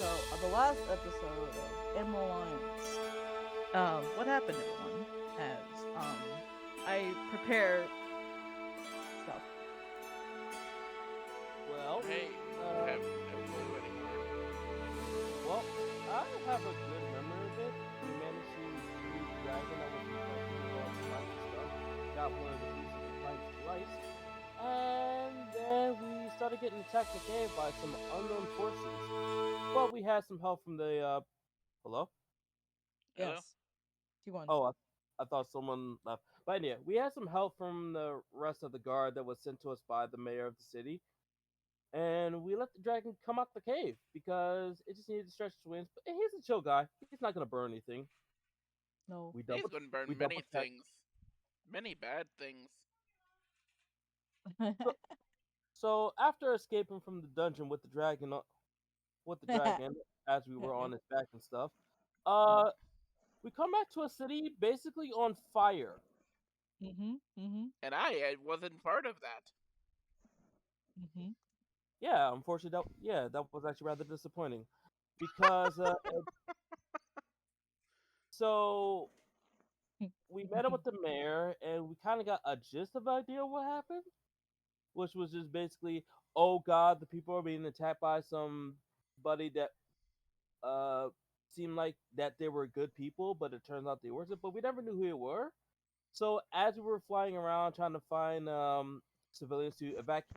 the last episode of Emerald Alliance, what happened, everyone, as, I prepare stuff. Well, Hey, have no clue anymore. well, I have a good memory of it. We managed to defeat the dragon that was infected with all the light stuff. Got one of the pieces of light sliced. And then we started getting attacked in the cave by some unknown forces. But we had some help from the, hello? Hello? Yes. T1. Oh, I thought someone left. But anyway, we had some help from the rest of the guard that was sent to us by the mayor of the city. And we let the dragon come out the cave because it just needed to stretch its wings. But he's a chill guy. He's not gonna burn anything. No. We He's double gonna we burn double many check. things. Many bad things. So after escaping from the dungeon with the dragon, as we were on his back and stuff, uh, we come back to a city basically on fire. And I wasn't part of that. Yeah, unfortunately, that was actually rather disappointing because so we met up with the mayor and we kind of got a gist of idea of what happened, which was just basically, oh god, the people are being attacked by somebody that uh seemed like that they were good people, but it turns out they weren't. But we never knew who they were. So as we were flying around trying to find civilians to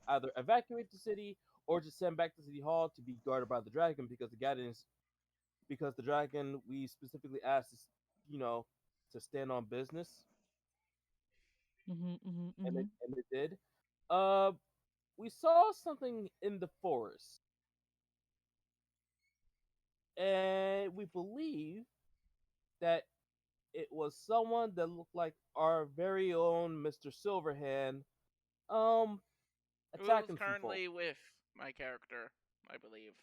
either evacuate the city or just send back to City Hall to be guarded by the dragon because the dragon we specifically asked is, to stand on business, and it did. Uh, we saw something in the forest, and we believe that it was someone that looked like our very own Mr. Silverhand, um, Who's attacking some folk. currently with my character, I believe.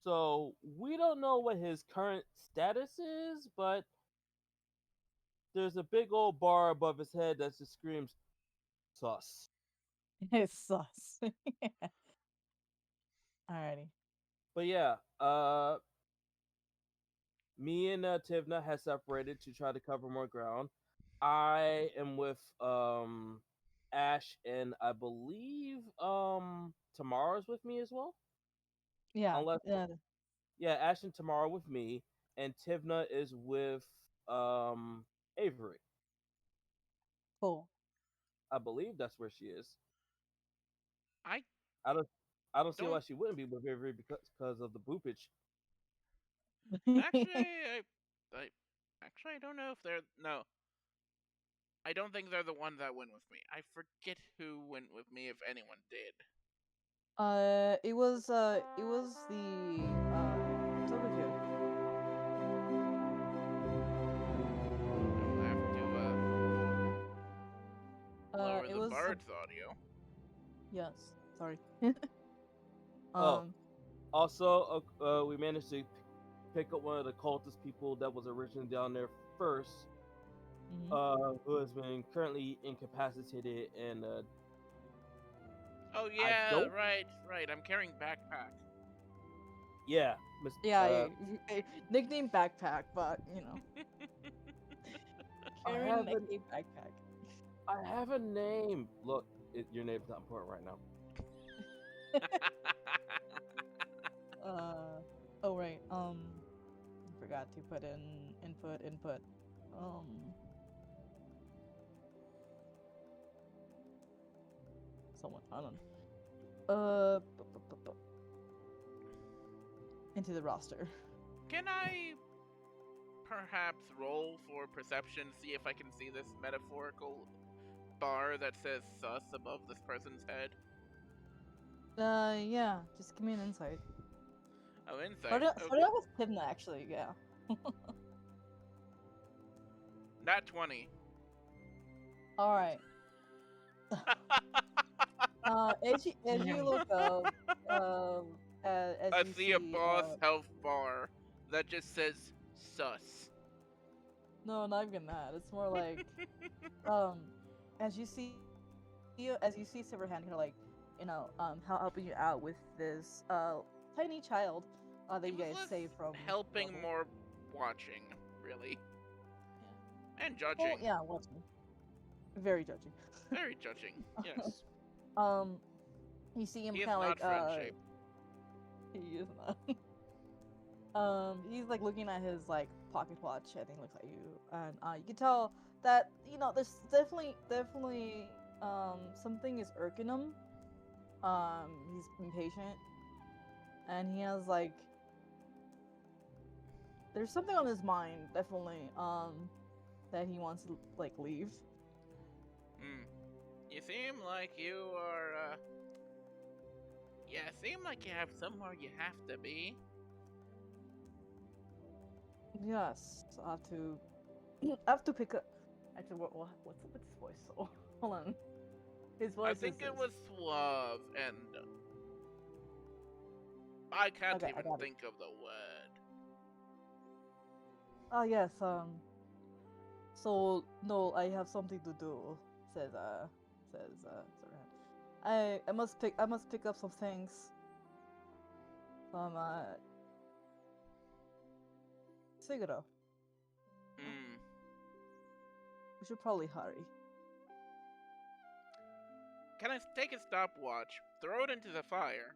So we don't know what his current status is, but there's a big old bar above his head that just screams sus. It's sus. Alrighty. But yeah, me and Tivna has separated to try to cover more ground. I am with Ash, and I believe Tamara's with me as well. Yeah. Unless Ash and Tamara with me, and Tivna is with Avery. Cool. I believe that's where she is. I I don't I don't see why don't she wouldn't be with Avery because of the boopage. actually I don't know if they're no. I don't think they're the one that went with me. I forget who went with me if anyone did. It was the Silvertooth. I'll have to lower It the was bard's audio. yes. Sorry. Oh, also, we managed to pick up one of the cultist people that was originally down there first, who has been currently incapacitated, and Oh I yeah, don't. right. I'm carrying backpack. Yeah, Yeah, nickname backpack, but I carrying have a a backpack. I have a name. Look, your name's not important right now. Oh right. Forgot to put in input. Someone, I don't know. Into the roster. Can I perhaps roll for perception, see if I can see this metaphorical bar that says sus above this person's head? Yeah. Just give me an insight. Oh, Start insight. out Okay. with Timna, actually. Yeah. Not 20. All right. As you look up, as I you see a see, boss health bar that just says sus. no, not even that. It's more like, as you see Silverhand kind of like helping you out with this tiny child that It you was guys less saved from helping, trouble. more watching, really, and Well, judging. yeah, watching. Very judging. Very judging. Yes, You see him he is kind of not like friend-shaped. he is not. He's like looking at his like pocket watch, and he looks at you, and you can tell that there's definitely something is irking him. He's impatient, and he has like there's something on his mind, definitely, that he wants to like leave. You seem like you are. Yeah, seem like you have somewhere you have to be. Yes, I have to pick up. Actually, what's up with his voice? Oh, hold on. His I voice think is it this. was suave, and I can't Okay, I even got it. think of the word. Oh yes, so no, I have something to do. Says I must pick up some things from Siguro. We should probably hurry. Can I take a stopwatch, throw it into the fire,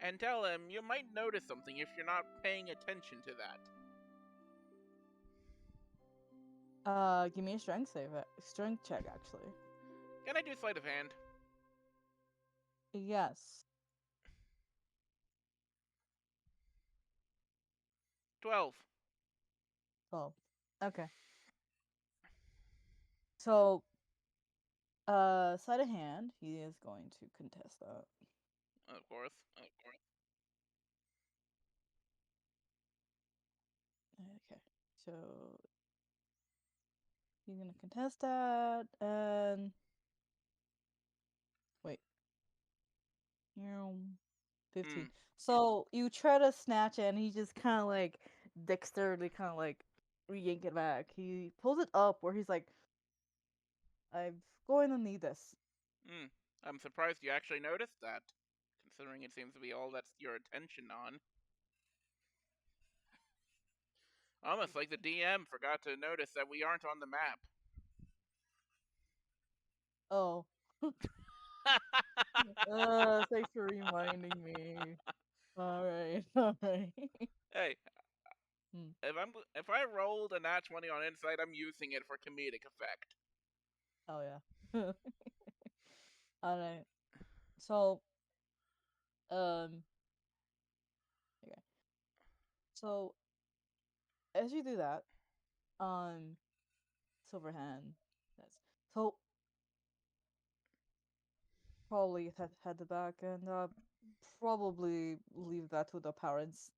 and tell him you might notice something if you're not paying attention to that? Give me a strength check, actually. Can I do sleight of hand? Yes. 12. Oh, okay. So, sleight of hand, he is going to contest that. Of course. Okay, so he's gonna contest that, and wait, 15. So you try to snatch it, and he just kind of like dexterly kind of like yank it back. He pulls it up where he's like, "I'm going to need this." I'm surprised you actually noticed that, considering it seems to be all that's your attention on. Almost like the DM forgot to notice that we aren't on the map. Oh. Thanks for reminding me. All right, all right. Hey, if I rolled a nat 20 on insight, I'm using it for comedic effect. Oh yeah. All right. So, okay. So as you do that, Silverhand, yes. So probably head back and probably leave that to the parents.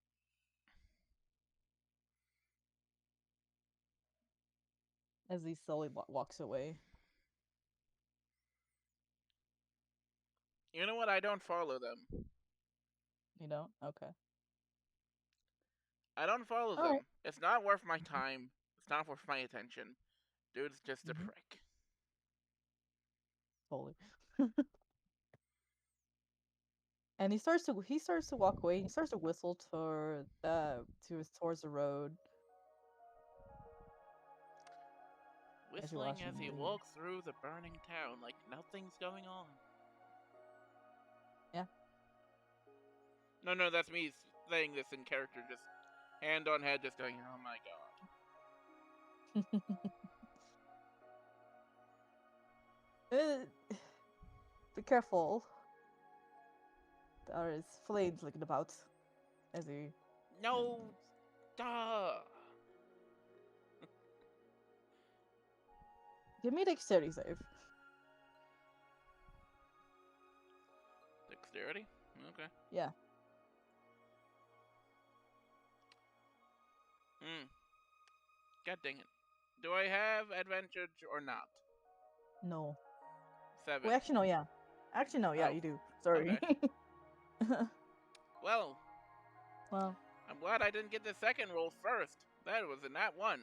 As he slowly walks away. You know what? I don't follow them. You know? Okay. I don't follow All them. right. It's not worth my time. It's not worth my attention. Dude's just a prick. Totally. And he starts to walk away. He starts to whistle towards the road. Whistling as he walks through the burning town like nothing's going on. Yeah. No, that's me saying this in character, just hand on head, just going, oh my god. Be careful. There is flames looking about as he. No, duh. Give me a dexterity save. Dexterity? Okay. Yeah. God dang it. Do I have advantage or not? No. 7. Well, actually, no. Yeah. Actually, no. Yeah, Oh. you do. Sorry. Okay. Well. Well. I'm glad I didn't get the second roll first. That was a nat 1.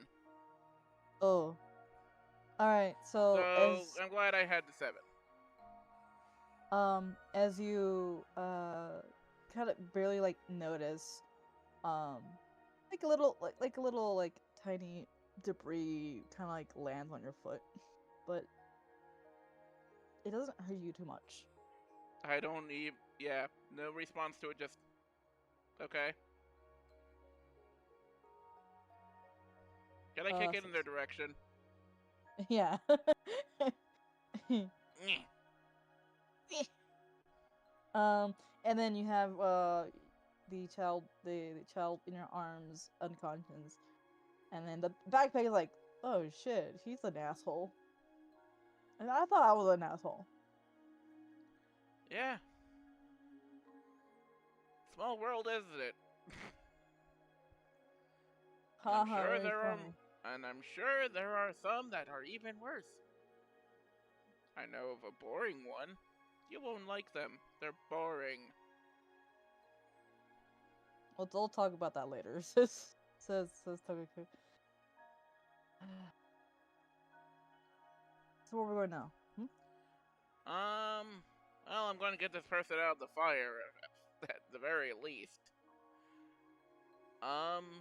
Oh. All right. So I'm glad I had the 7. As you kind of barely like notice, um, like a little like tiny debris kind of like lands on your foot, but it doesn't hurt you too much. I don't need. Yeah, no response to it. Just okay. Can I kick it in their direction? Yeah. Nyeh. And then you have the child in your arms unconscious, and then the backpack is like, oh shit, he's an asshole, and I thought I was an asshole. Yeah. Small world, isn't it? And I'm Haha, sure very there are, funny. and I'm sure there are some that are even worse. I know of a boring one. You won't like them. They're boring. We'll talk about that later. says Togaku. So where we going now? Well, I'm going to get this person out of the fire at the very least.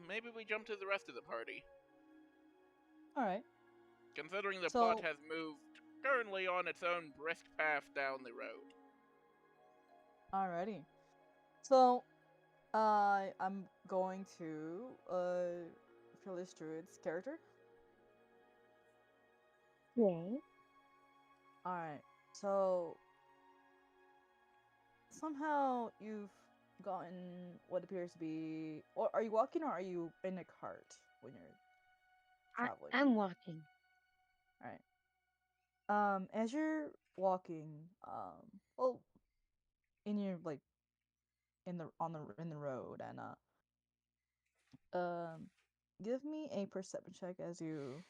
Maybe we jump to the rest of the party. All right. Considering the So- plot has moved currently on its own brisk path down the road. Alrighty. So, I'm going to Phyllis Druid's character. Yay. Alright. So somehow you've gotten what appears to be, or are you walking or are you in a cart when you're traveling? I'm walking. Alright. As you're walking, well, in your like in the road, and give me a perception check as you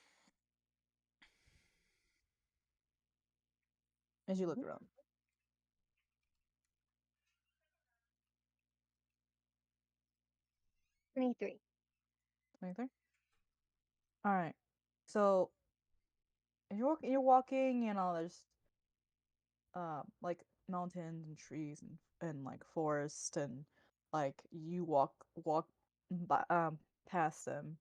look around. 23. 23. All right. So you're walking, and all there's like mountains and trees and like forest, and like you walk by, past them,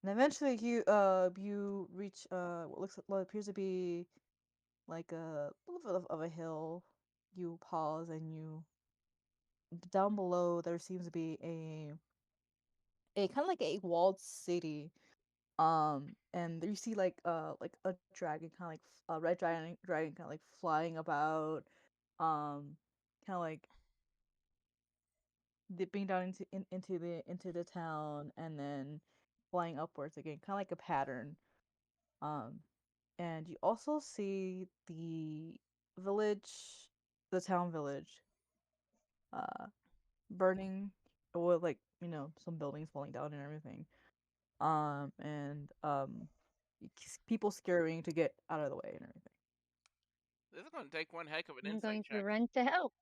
and eventually you reach what appears to be like a little bit of a hill. You pause, and you down below there seems to be a kind of like a walled city. And you see like a dragon, kind of like a red dragon kind of like flying about, kind of like dipping down into the town, and then flying upwards again, kind of like a pattern. um and you also see the village, the town village, uh burning, with like, some buildings falling down and everything. And people scurrying to get out of the way and everything. This is going to take one heck of an I'm insight going to check. run to help.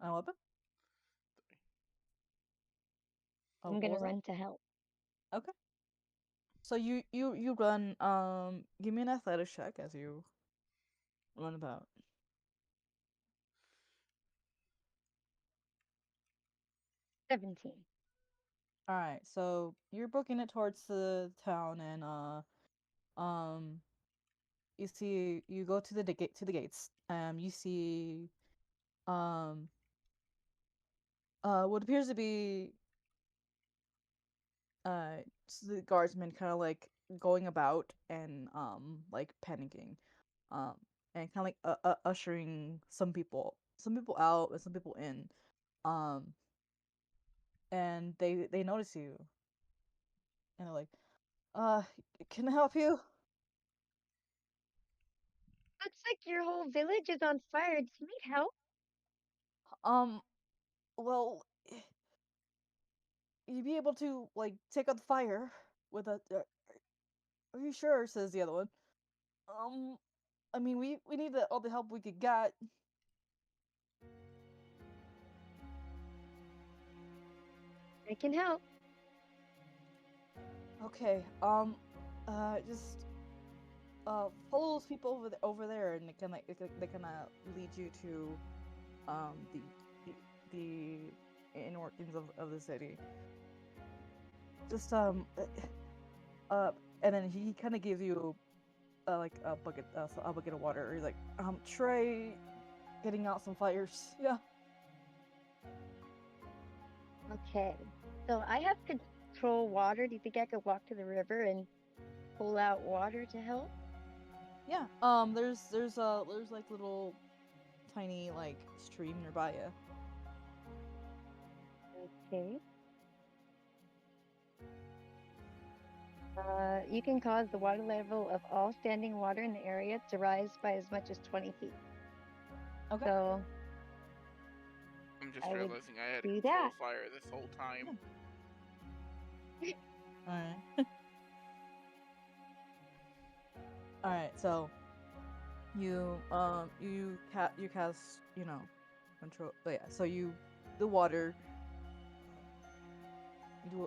A weapon? Oh, I'm what gonna was that? run to help. Okay. So you run. Give me an athletics check as you run about. 17. All right. So you're booking it towards the town, and um, you go to the gates. You see um what appears to be the guardsmen kind of like going about, and like panicking, um and kind of like ushering some people out and some people in, um and they notice you, and they're like, uh can I help you? Looks like your whole village is on fire. Do you need help? um well, you'd be able to like take out the fire with a are you sure, says the other one. um I mean, we need all the help we could get. I can help. Okay, just follow those people over there, and they kind of lead you to the the inner workings of the city. Just and then he kind of gives you like a bucket of water. He's like, try getting out some fires. Yeah. Okay. So I have control water. Do you think I could walk to the river and pull out water to help? Yeah. There's like little tiny like stream nearby you. Okay. You can cause the water level of all standing water in the area to rise by as much as 20 feet. Okay. So I'm just I would realizing I had do control that. fire this whole time. Alright. Alright, so you cast, control. But yeah, so the water,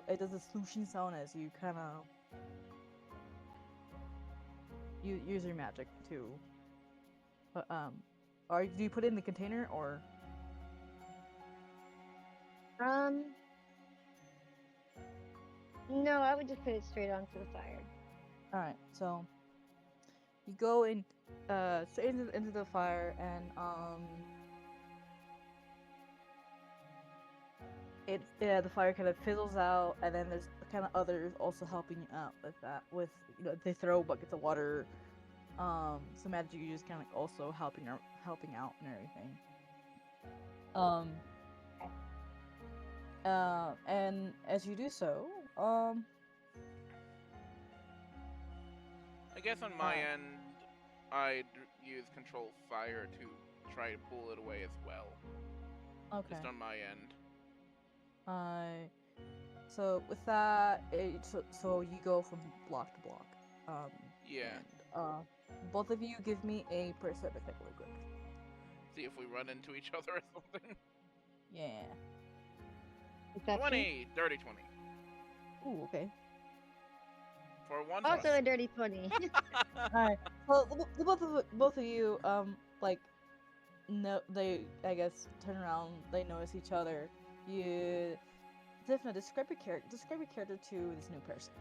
it does a swooshing sound as you kind of you use your magic to. But or do you put it in the container or? No, I would just put it straight onto the fire. All right, so you go in, straight into the fire, and the fire kind of fizzles out, and then there's kind of others also helping you out with that. With they throw buckets of water, some magic users kind of also helping out and everything. And as you do so, I guess on my end, I'd use control fire to try to pull it away as well. okay. Just on my end. So with that, so you go from block to block. Yeah. And, both of you give me a perception check really quick. See if we run into each other or something. Yeah. Perception? 20! Dirty 20. Ooh, okay. For one Also plus. a dirty 20. Alright. Well, both of you, like, no, they, I guess, turn around. They notice each other. You, definitely describe your character to this new person.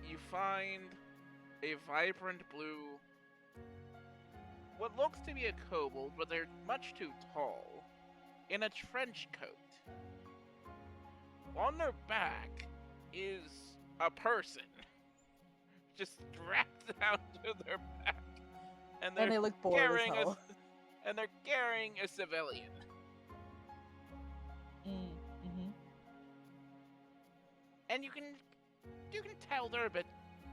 You find a vibrant blue, what looks to be a kobold, but they're much too tall, in a trench coat. On their back is a person, just strapped down to their back, and And they look bored as hell. and they're carrying a civilian. Mm-hmm. And you can tell they're a bit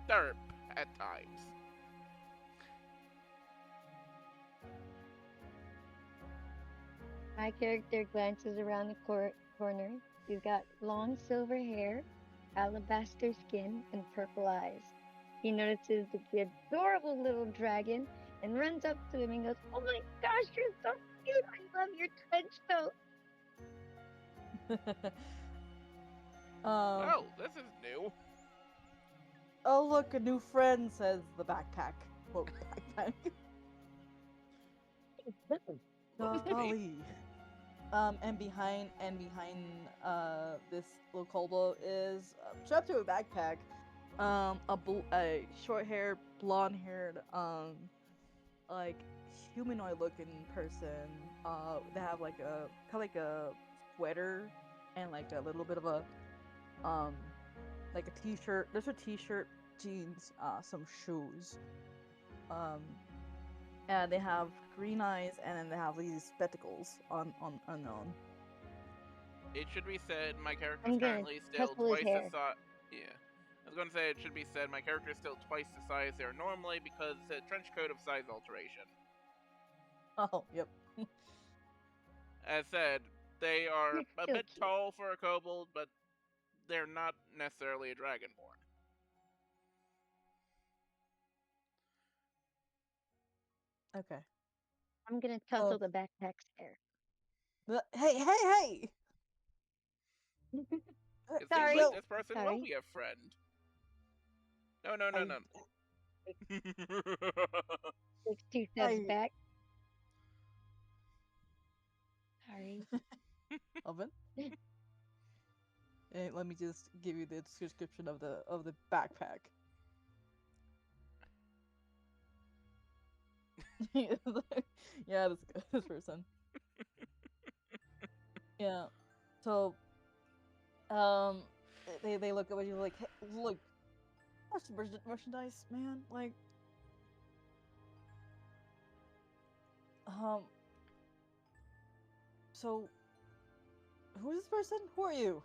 derp at times. My character glances around the corner. He's got long silver hair, alabaster skin, and purple eyes. He notices the adorable little dragon and runs up to him and goes, "Oh my gosh, you're so cute! I love your trench coat!" Oh, this is new. Oh look, a new friend, says the backpack. Quote backpack. Golly. And behind this little kobold is strapped to a backpack. A short-haired, blonde-haired, like humanoid-looking person. They have like a kind of like a sweater and like a little bit of a like a t-shirt. There's a t-shirt, jeans, some shoes. And they have green eyes, and then they have these spectacles on unknown. It should be said my character I'm is gonna currently still tussle his twice hair. the size. Yeah. I was going to say it should be said my character is still twice the size they are normally because it's a trench coat of size alteration. Oh, yep. As said, they are You're a so bit cute. tall for a kobold, but they're not necessarily a dragonborn. Okay. I'm gonna tussle the backpack's hair. Hey! It Sorry. seems like this person Sorry. will be a friend. No. I- Takes 2 steps I back. Sorry. oven. And let me just give you the description of the backpack. Yeah, that's good. This person. Yeah. So, they look at you like, hey, look, watch the merchandise, man. Like, so, who is this person? Who are you?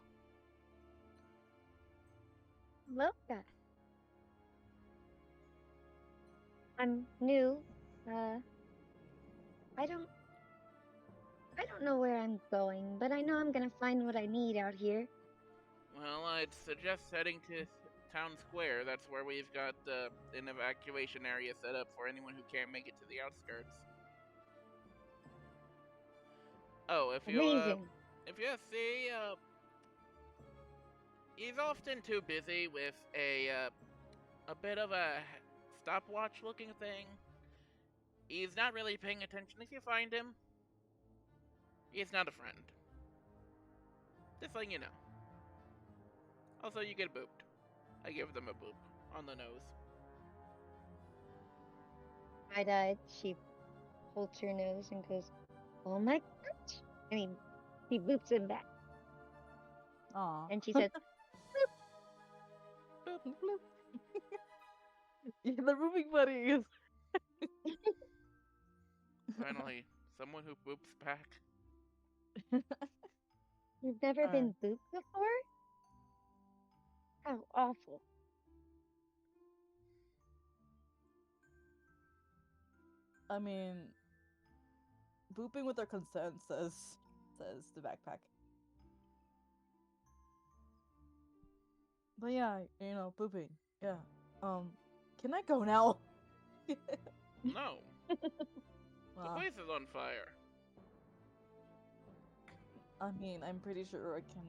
Loka. I'm new. I don't know where I'm going, but I know I'm gonna find what I need out here. Well, I'd suggest heading to Town Square. That's where we've got an evacuation area set up for anyone who can't make it to the outskirts. Oh, if you Amazing. see, he's often too busy with a bit of a stopwatch looking thing. He's not really paying attention. If you find him, he's not a friend. Just letting you know. Also, you get booped. I give them a boop on the nose. Wide-eyed, she holds her nose and goes, "Oh my gosh!" And he boops him back, Aw. and she says, Boop. Bloop. Yeah, the rooming buddies. Finally, someone who boops back. "You've never been booped before? How awful!" I mean, booping with their consent says the backpack. But yeah, booping. Yeah. Can I go now? No, the Well, place is on fire. I mean, I'm pretty sure I can,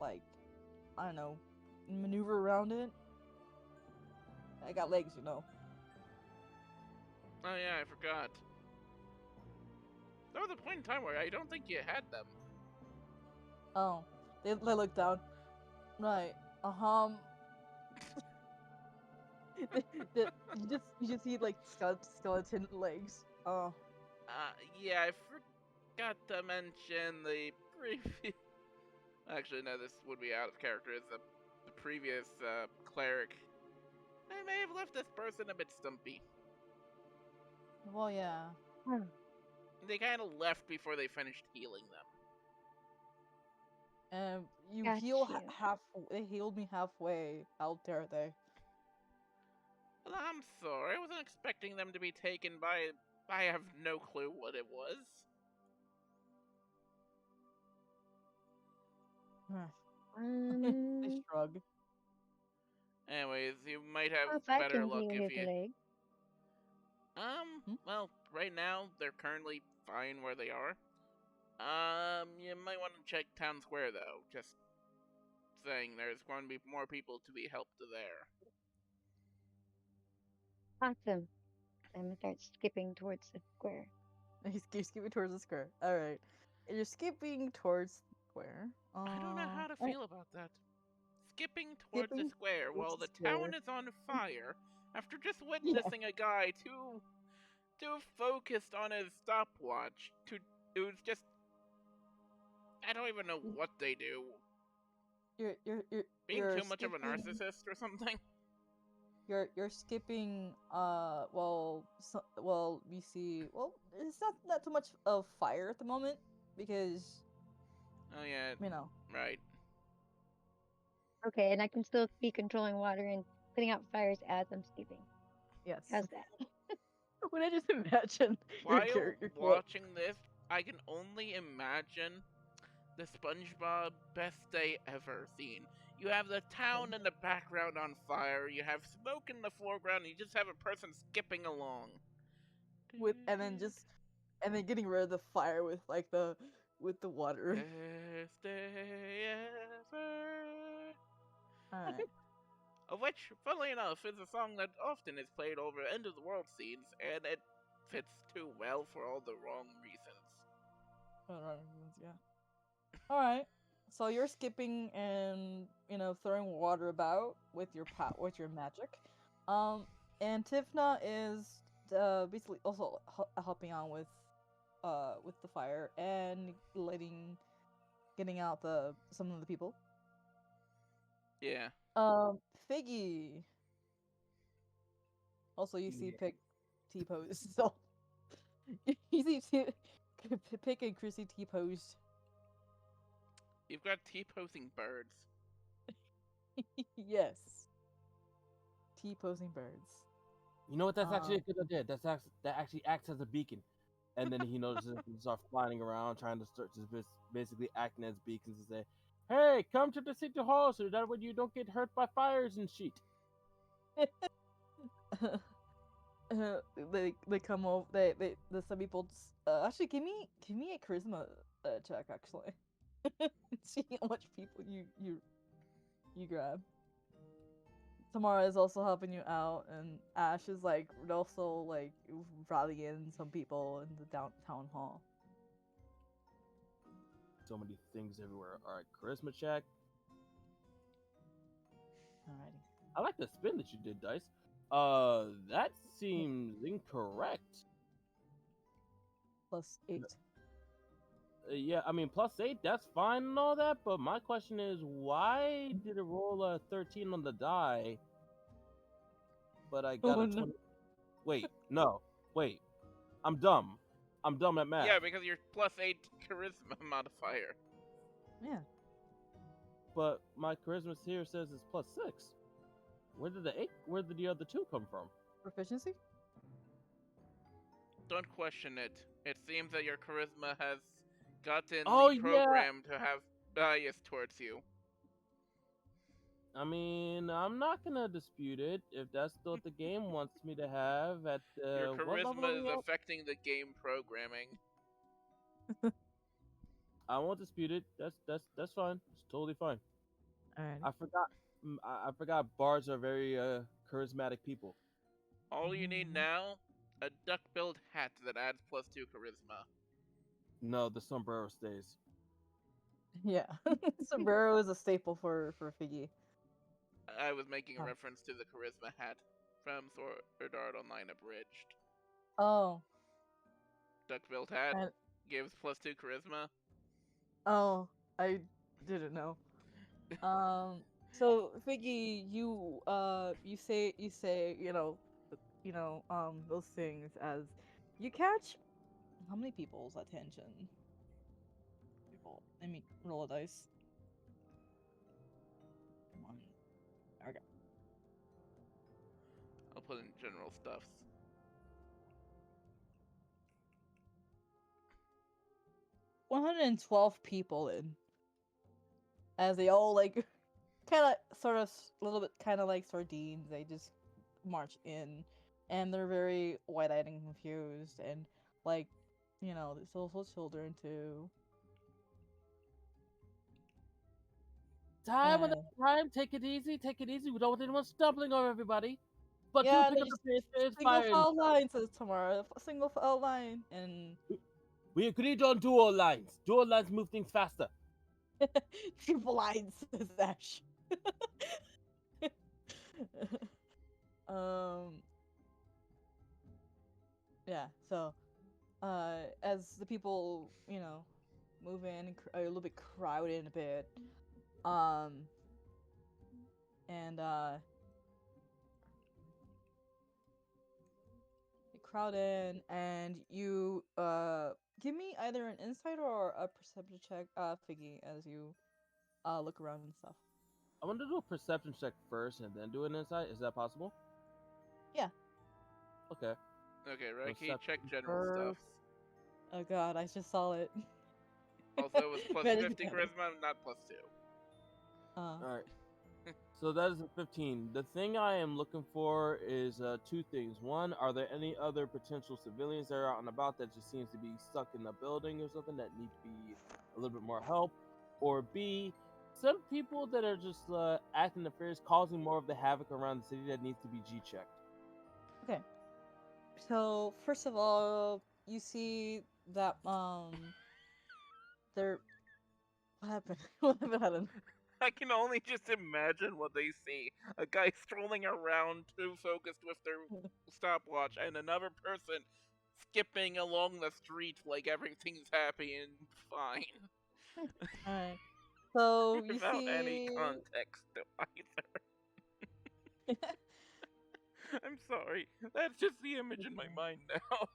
like, I don't know, maneuver around it. I got legs, you know. Oh yeah, I forgot. There was a point in time where I don't think you had them. Oh, they look down. Right. You just see like skeleton legs. Oh. Yeah, I forgot to mention the previous. Actually, no, this would be out of character. Is the previous cleric? They may have left this person a bit stumpy. Well, yeah. They kind of left before they finished healing them. You Got heal you. half. They healed me halfway. How dare they? Well, I'm sorry. I wasn't expecting them to be taken by. I have no clue what it was. They shrug. Anyways, you might have Well, if I better can luck heal if his you. leg. Well, right now they're currently fine where they are. You might want to check Town Square though. Just saying, there's going to be more people to be helped there. Awesome. I'm gonna start skipping towards the square. You're skipping towards the square. All right. You're skipping towards the square. I don't know how to feel about that. Skipping towards the Skipping square towards while the the town square. is on fire after just Yeah. witnessing a guy too focused on his stopwatch who's just I don't even know what they do. Being You're too much of a skipping- narcissist or something. You're skipping well we see it's not too much of fire at the moment because Oh yeah, right. Okay, and I can still be controlling water and putting out fires as I'm skipping. yes. How's that? When I just imagine While your watching this, I can only imagine the SpongeBob best day ever scene. You have the town in the background on fire, you have smoke in the foreground, and you just have a person skipping along. and then getting rid of the fire with like the water. Best day ever. Alright. of which, funnily enough, is a song that often is played over end of the world scenes, and it fits too well for all the wrong reasons. Yeah. All right. So you're skipping and throwing water about with your magic. And Tifna is basically also helping on with the fire and getting out some of the people. Yeah. Figgy. Also, you see Yeah. Pick T-pose. So you see Pick and Chrissy T-posed. You've got T-posing birds. Yes. T-posing birds. You know what? That's actually a good idea. That actually acts as a beacon, and then he notices them start flying around, trying to start just basically acting as beacons to say, "Hey, come to the city hall so that way you don't get hurt by fires and shit." They come over. Some people actually give me a charisma check actually. See how much people you grab. Tamara is also helping you out, and Ash is also rallying some people in the downtown hall. So many things everywhere. All right, charisma check. Alrighty. I like the spin that you did, Dice. That seems incorrect. +8. Yeah, I mean, +8, that's fine and all that, but my question is, why did it roll a 13 on the die, but I got a 20? Wait, no, wait. I'm dumb. I'm dumb at math. Yeah, because you're +8 charisma modifier. Yeah. But my charisma here says it's +6. Where did the other 2 come from? Proficiency? Don't question it. It seems that your charisma has gotten Oh, the program to have bias towards you. I mean, I'm not gonna dispute it if that's what the game wants me to have. At Your what level are charisma is we at? affecting the game programming. I won't dispute it. That's fine. It's totally fine. Alright. I forgot bards are very charismatic people. All you need now, a duck-billed hat that adds +2 charisma. No, the sombrero stays. Yeah. Sombrero is a staple for Figgy. I was making a Huh. reference to the charisma hat from Sword Art Online Abridged. Oh. Duck-billed hat And, gives +2 charisma. oh, I didn't know. So Figgy, you say those things as you catch how many people's attention? People, let me roll a dice. Come on. Okay. I'll put in general stuffs. 112 people in. As they all kind of sort of a little bit kind of like sardines, they just march in, and they're very wide-eyed and confused, and there's also children too. Time time. Take it easy. Take it easy. We don't want anyone stumbling over everybody. But Yeah, do pick up the pace. There's single fire. file line, says Tamara. Single file line, and We agreed on dual lines. Dual lines move things faster. triple lines, says Ash. Yeah. So, as the people, move in, a little bit crowded a bit, and you crowd in, and you give me either an insight or a perception check, Figgy, as you look around and stuff. I want to do a perception check first and then do an insight. Is that possible? Yeah. Okay. Okay, right. Perception Check general stuffs. Oh god, I just saw it. Also, it was +50 charisma, not +2. Alright. So that is a 15. The thing I am looking for is 2 things. One, are there any other potential civilians that are out and about that just seems to be stuck in the building or something that need to be a little bit more help? Or B, some people that are just acting nefarious, causing more of the havoc around the city that needs to be G-checked. Okay. So first of all, you see that there. What happened? What happened? I can only just imagine what they see. A guy strolling around too focused with their stopwatch, and another person skipping along the street like everything's happy and fine. Alright. So you Without any see. context either. I'm sorry. That's just the image in my mind now.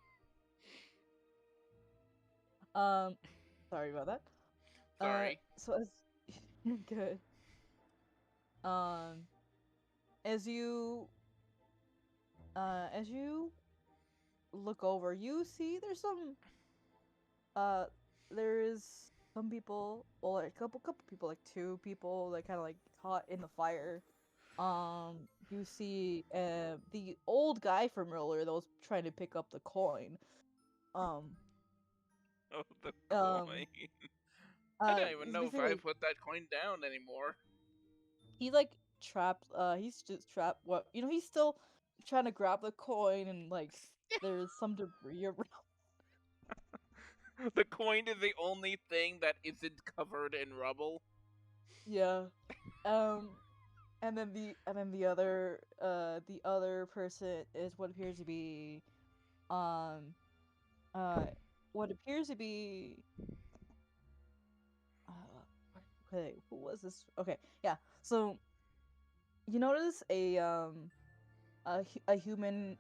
Sorry about that. Sorry. So as you're good. Um, as you look over, you see uh there is some people, well, like a couple people, like two people, like kind of like caught in the fire. You see the old guy from earlier that was trying to pick up the coin. Um, Oh, the um, coin. I don't even he's know if I basically put that coin down anymore. he's like trapped. He's just trapped. What, he's still trying to grab the coin, and like there's some debris around. The coin is the only thing that isn't covered in rubble. Yeah. Um, and then the other person is what appears to be um uh what appears to be okay, who was this? Okay, yeah. So you notice a human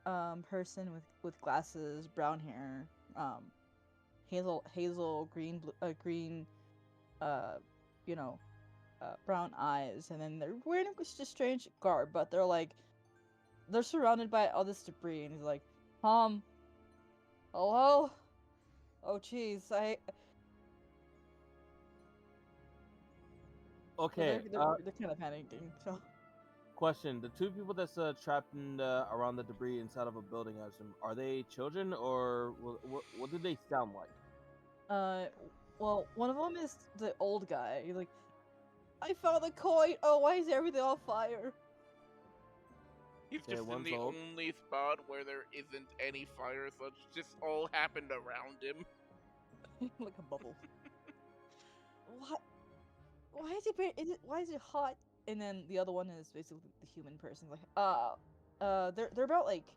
person with glasses, brown hair, hazel green uh you know brown eyes, and then they're wearing just a strange garb, but they're surrounded by all this debris, and he's like, hello? Oh jeez, so Okay. they're kind of panicking. So Question: the two people that's trapped in around the debris inside of a building, I assume, are they children or what do they sound like? uh well, one of them is the old guy. He's like, I found the coin. Oh, why is everything on fire? He's Okay, just in one's the old. only spot where there isn't any fire, so it's just all happened around him. Like a bubble. What? Why is why is it hot? And then the other one is basically the human person. Like, they're about like,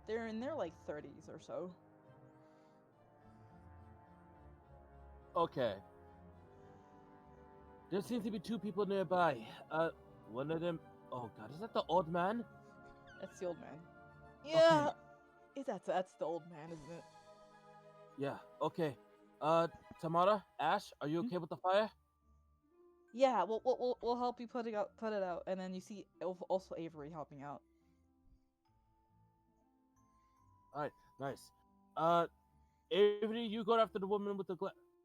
they're in their like 30s or so. Okay. There seems to be two people nearby. One of them. Oh God, is that the old man? That's the old man. Yeah, that's the old man, isn't it? Yeah. Okay. Tamara, Ash, are you okay with the fire? Yeah, we'll help you put it out, and then you see also Avery helping out. All right. Nice. Avery, you go after the woman with the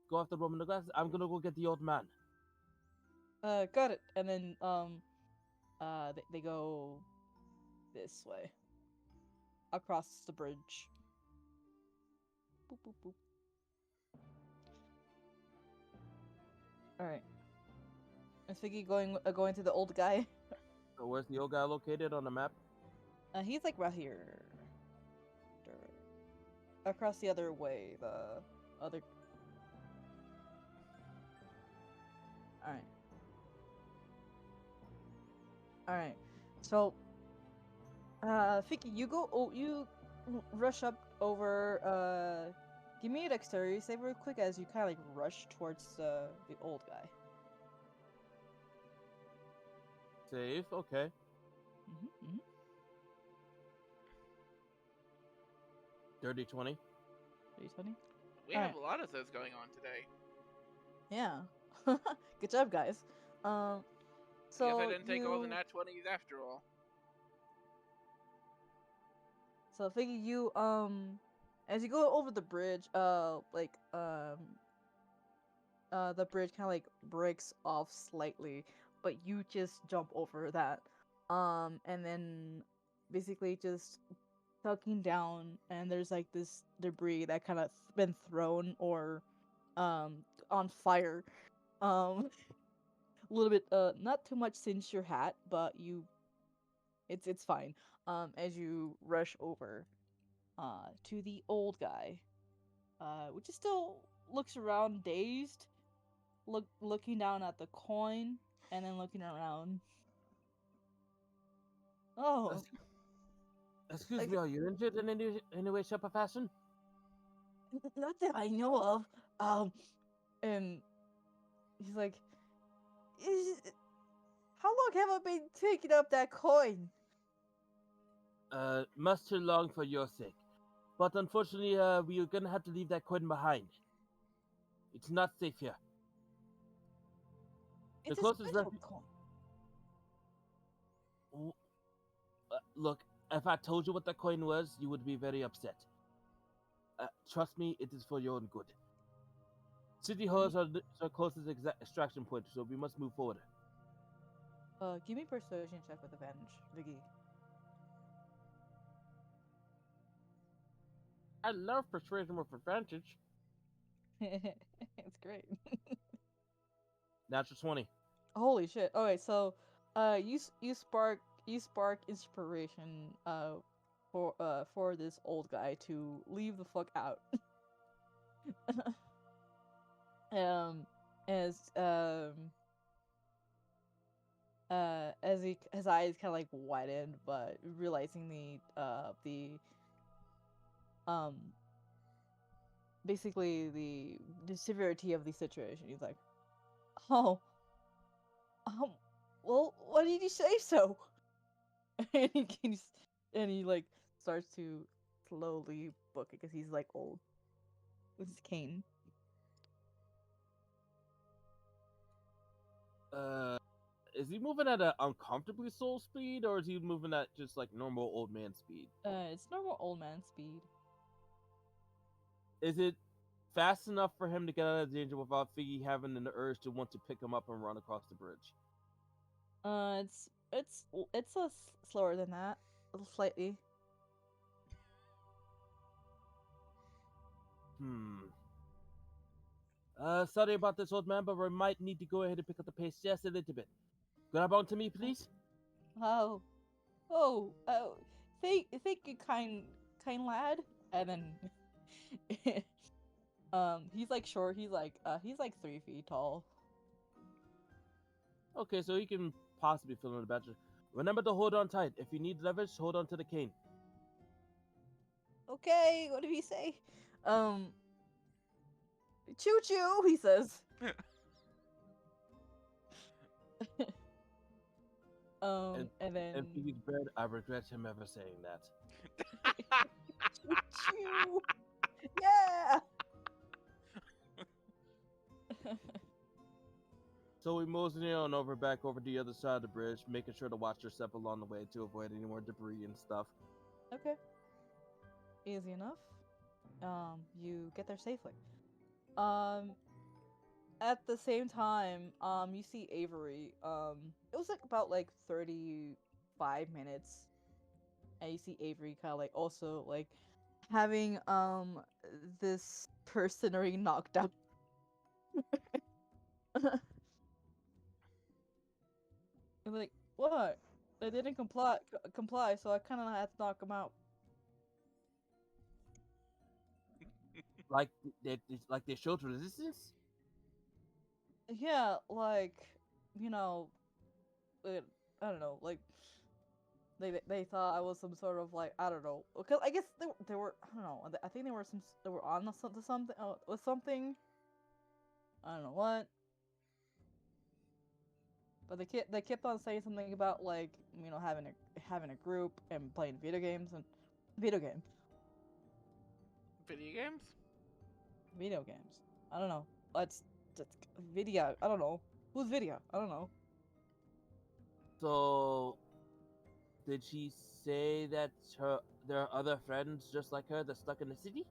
Go after the woman with the glasses. I'm gonna go get the old man. Got it. And then they go this way across the bridge. Boop boop boop. All right. Is Figgy going to the old guy? So where's the old guy located on the map? He's like right here. Across the other way, the other. All right. All right. So, Figgy, you rush up over. Give me a dexterity save real quick as you kind of like rush towards the old guy. Save. Okay. Mm-hmm. Dirty 20. 20. We have a lot of those going on today. Yeah. Good job, guys. So I guess I didn't take all the nat 20s after all. So Figgy, you as you go over the bridge, the bridge kind of like breaks off slightly, but you just jump over that. And then basically just tucking down, and there's like this debris that kind of been thrown or on fire. Um little bit not too much since your hat, but it's fine. As you rush over to the old guy, which is still looks around dazed, looking down at the coin and then looking around. Oh, Excuse like, me, are you injured in any way, shape, or fashion? not that I know of. And he's like, how long have I been taking up that coin? Much too long for your sake. But unfortunately, we are gonna have to leave that coin behind. It's not safe here. It's a closest special refuge. coin. Look, if I told you what that coin was, you would be very upset. Trust me, it is for your own good. City halls are our closest extraction point, so we must move forward. Give me persuasion check with advantage, Viggy. I love persuasion with advantage. It's great. Natural 20. Holy shit. Okay, so you spark inspiration for this old guy to leave the fuck out. As his eyes kind of like widened, but realizing the basically the severity of the situation, he's like, oh, well, why did you say so? and he like starts to slowly book it because he's like old with his cane. Is he moving at an uncomfortably slow speed, or is he moving at just like normal old man speed? It's normal old man speed. Is it fast enough for him to get out of danger without Figgy having the urge to want to pick him up and run across the bridge? It's slower than that, slightly. Sorry about this, old man, but we might need to go ahead and pick up the pace just a little bit. Grab onto me, please. Oh, thank you, kind lad. And then, he's like short. He's like 3 feet tall. Okay, so he can possibly fill in the badger. Remember to hold on tight. If you need leverage, hold on to the cane. Okay, what did he say? Choo choo, he says. And then And Figgy's bread, I regret him ever saying that. choo choo. Yeah. So we mosey on back over the other side of the bridge, making sure to watch your step along the way to avoid any more debris and stuff. Okay. Easy enough. You get there safely. At the same time, you see Avery. It was like about 35 minutes, and you see Avery kind of like also like having this person already knocked out. I'm like, what? They didn't comply, so I kind of had to knock him out. Like they showed resistance? Yeah, like, you know, I don't know, like they thought I was some sort of like, I don't know, because I guess they were, I don't know, I think they were on to something with something. I don't know what. But they kept on saying something about like, you know, having a group and playing video games. Video games? Video games. I don't know. That's video. I don't know. Who's video? I don't know. So, did she say that there are other friends just like her that's stuck in the city?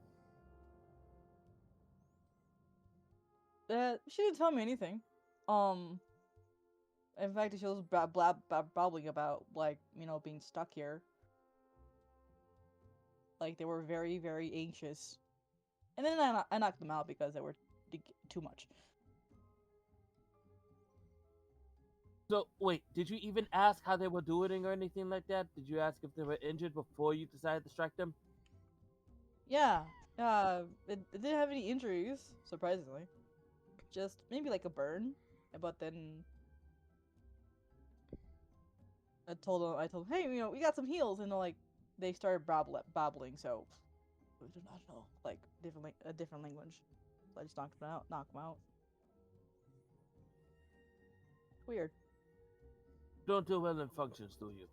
She didn't tell me anything. In fact, she was babbling about like, you know, being stuck here. Like they were very, very anxious. And then I knocked them out because they were too much. So wait, did you even ask how they were doing or anything like that? Did you ask if they were injured before you decided to strike them? Yeah. It didn't have any injuries, surprisingly. Just maybe like a burn, but then I told them, hey, we got some heals, and they started babbling, so we do not know like a different language. So I just knocked them out. Weird. Don't do well in functions, do you?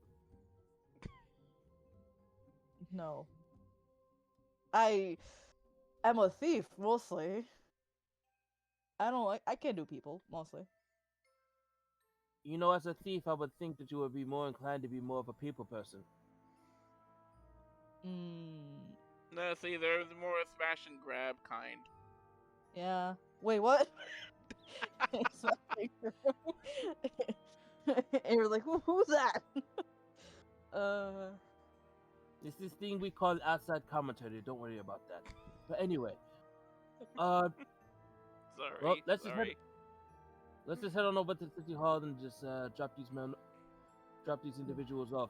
No, I am a thief mostly. I don't like. I can't do people mostly. You know, as a thief, I would think that you would be more inclined to be more of a people person. Mm, No, see, they're more a smash and grab kind. yeah. Wait, what? And you're like, who's that? uh, It's this thing we call outside commentary. Don't worry about that. But anyway, uh, Sorry, well, let's sorry. just head on over to City Hall and just drop these individuals off.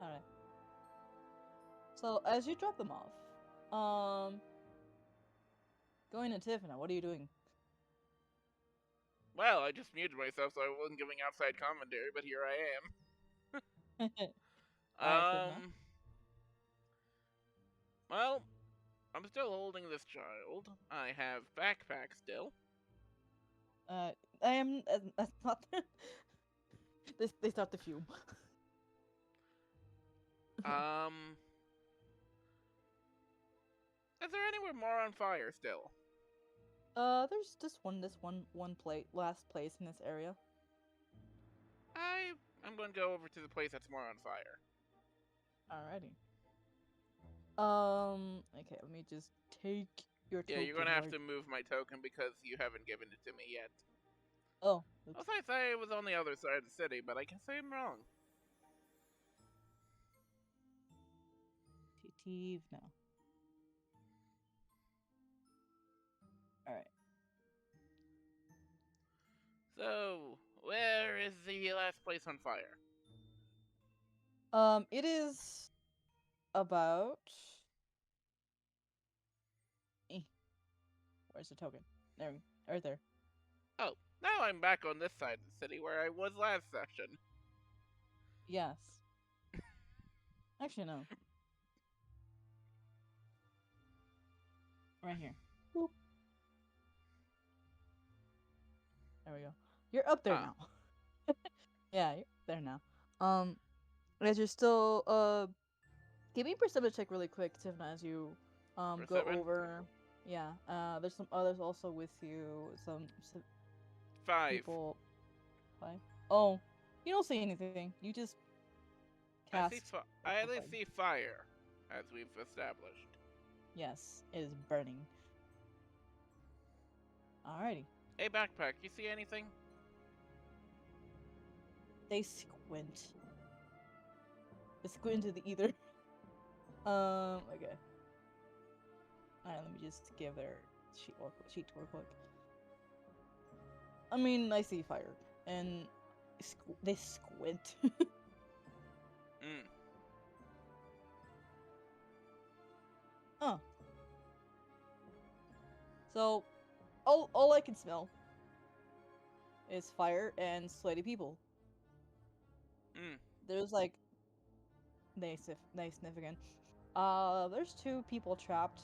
all right. So as you drop them off, going to Tiffany, what are you doing? Well, I just muted myself so I wasn't giving outside commentary, but here I am. Alright, Tiffany. Well, I'm still holding this child. I have backpack still. I am. That's not. They start to fume. Is there anywhere more on fire still? There's just last place in this area. I'm going to go over to the place that's more on fire. Alrighty. Okay, let me just take your token. Yeah, you're going to have to move my token because you haven't given it to me yet. Oh. As I say, it was on the other side of the city, but I can say I'm wrong. No. Alright. So, where is the last place on fire? It is about. Where's the token? There, right there. Oh, now I'm back on this side of the city where I was last session. Yes. Actually, no. Right here. Boop. There we go. You're up there now. Yeah, you're there now. As you're still give me a perception check really quick, Tiffany, as you go over. Yeah. There's some others also with you. Some 5 people. 5. Oh, you don't see anything. You just cast. I at least see fire, as we've established. Yes, it is burning. Alrighty. Hey, backpack, you see anything? They squint. They squint into the ether. Okay. Alright, let me just give their sheet real quick. I mean, I see fire, and they squint. Huh. So, all I can smell is fire and sweaty people. There's like, they sniff again. There's 2 people trapped.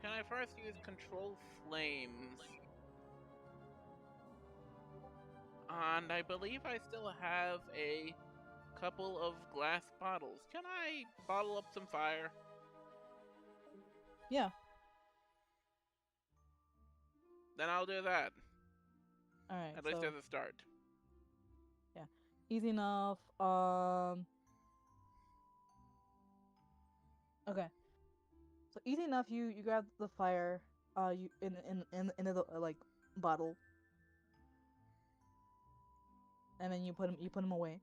Can I first use control flames? And I believe I still have a couple of glass bottles. Can I bottle up some fire? Yeah. Then I'll do that. Alright. At least as a start. Yeah. Easy enough. Okay. So easy enough. You grab the fire. You in the like bottle. And then you put them away.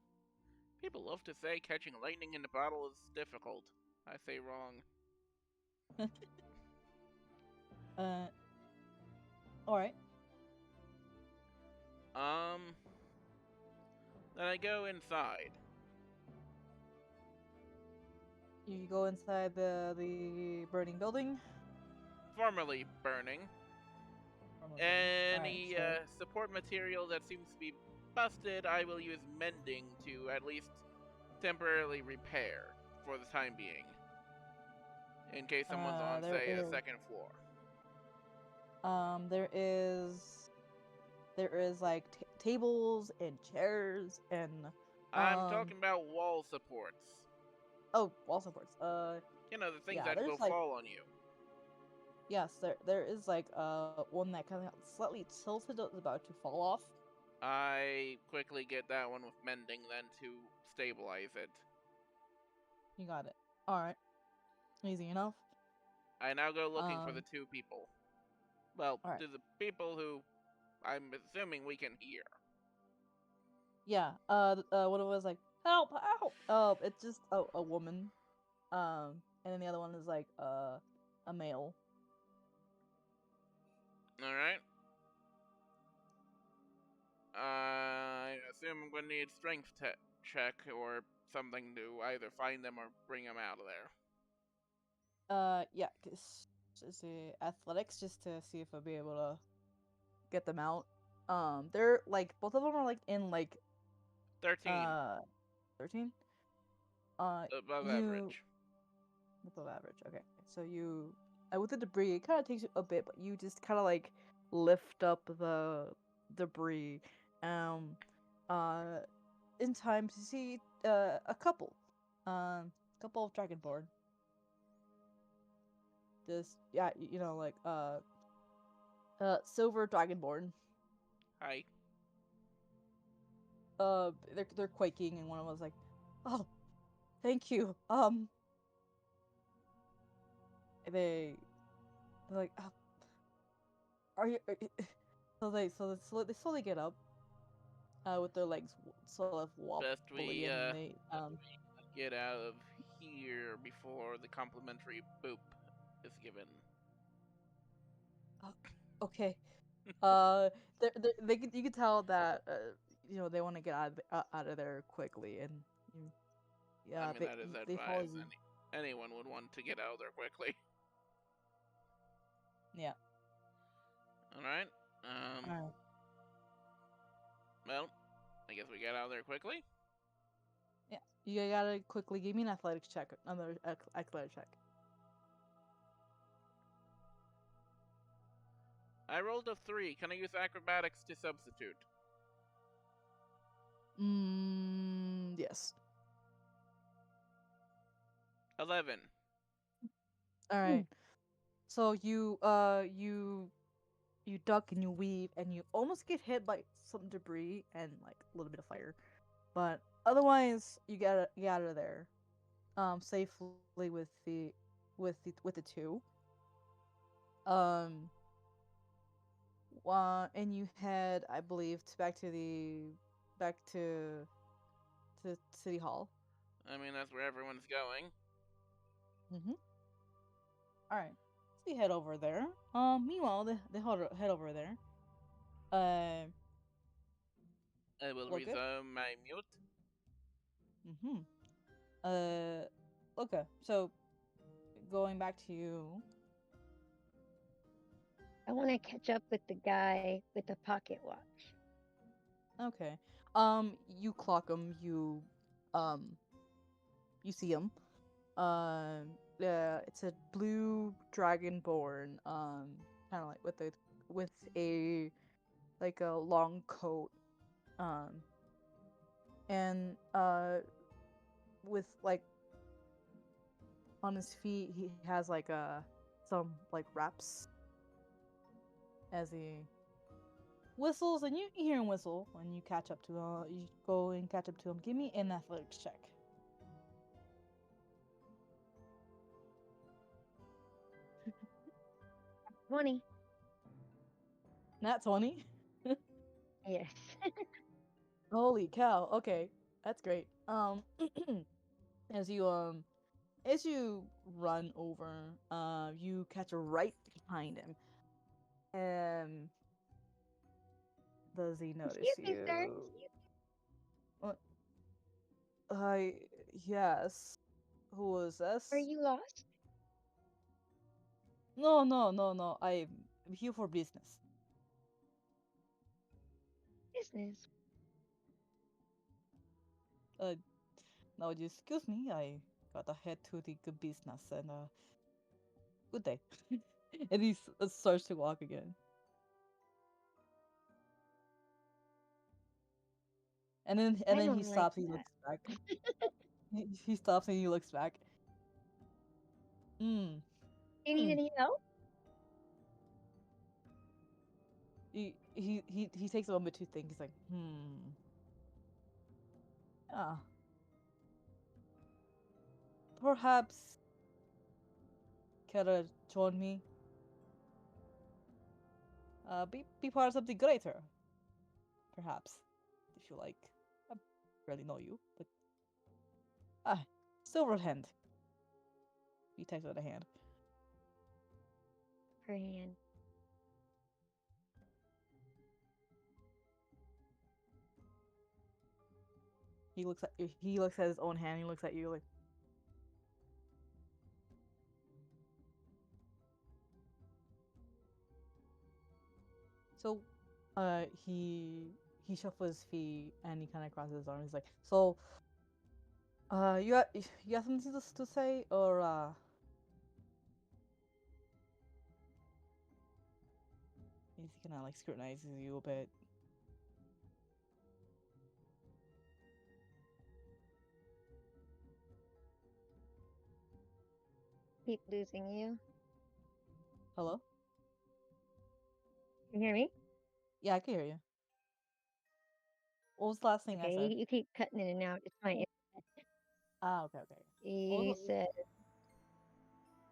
People love to say catching lightning in a bottle is difficult. I say wrong. All right. Um, then I go inside. You go inside the burning building. Formerly burning. All right. Any So support material that seems to be busted, I will use mending to at least temporarily repair for the time being. In case someone's on, there say, a is second floor. um there is there is like tables and chairs and I'm talking about wall supports. oh, wall supports. You know, the things Yeah, that will there's like fall on you. yes, there is like one that kind of slightly tilted is about to fall off. I quickly get that one with mending then to stabilize it. You got it. All right, easy enough. I now go looking for the Um, two people. Well, all right. to the people who I'm assuming we can hear. Yeah. One of them was like, "Help! Help!" It's just a woman. And then the other one is like a male. Alright. I assume I'm going to need strength check or something to either find them or bring them out of there. Yeah, just see athletics just to see if I'll be able to get them out. They're like both of them are like in like 13, 13. above You average. above average. Okay, so you with the debris, it kind of takes you a bit, but you just kind of like lift up the debris, um, uh, in time to see a couple of dragonborn. Just yeah, you know, like silver dragonborn. Hi. They're quaking, and one of them was like, "Oh, thank you." They they're like, "Are you?" So they slowly get up, with their legs sort of Best wobbly, we and they get out of here before the complimentary boop is given. okay. You can tell that you know they want to get out of there quickly, and you, I yeah, mean, that is they follow advised. you. Anyone would want to get out of there quickly. Yeah. Alright. Alright. Well, I guess we get out of there quickly. Yeah. You gotta quickly give me an athletics check. Another athletics check. I rolled a 3. Can I use acrobatics to substitute? Yes. 11. All right. So you duck and you weave and you almost get hit by some debris and like a little bit of fire, but otherwise you get out of there, safely with the two. Um. And you head, I believe, back to City Hall. I mean, that's where everyone's going. Mm-hmm. All right. So you head over there. Meanwhile, they head over there. Uh, I will look good. resume my mute. Mm-hmm. Uh, okay. So going back to you. I want to catch up with the guy with the pocket watch. Okay. You clock him. Um, you see him. Yeah, it's a blue dragonborn. Kind of like with a like a long coat. Um, and with like on his feet, he has like some like wraps as he whistles, and you hear him whistle when you catch up to him. You go and catch up to him. Give me an athletics check. 20. Nat 20. Yes. Holy cow. Okay. That's great. As you run over, you catch her right behind him. Um, does he notice Excuse me, sir. you? What? Yes. Who was this? Are you lost? No, no, no, no. I'm here for business. Business. Now just excuse me. I gotta head to the good business and good day. And he starts to walk again. And I then don't he like stops. He that. looks back. He stops and he looks back. Hmm. Do you need Hmm. any help? He takes a moment to think. He's like, hmm. Ah. Perhaps Kara join me. Be part of something greater. Perhaps, if you like. I barely know you, but silver hand. He takes out a hand. Her hand. He looks at his own hand. He looks at you like. So, he shuffles his feet and he kind of crosses his arms. He's like, so, you have something to say, or he kind of like scrutinizes you a bit. Keep losing you. Hello? You hear me? Yeah, I can hear you. What was the last thing I Okay, said? you keep cutting in and out. It's my internet. Ah, okay, okay. What You was said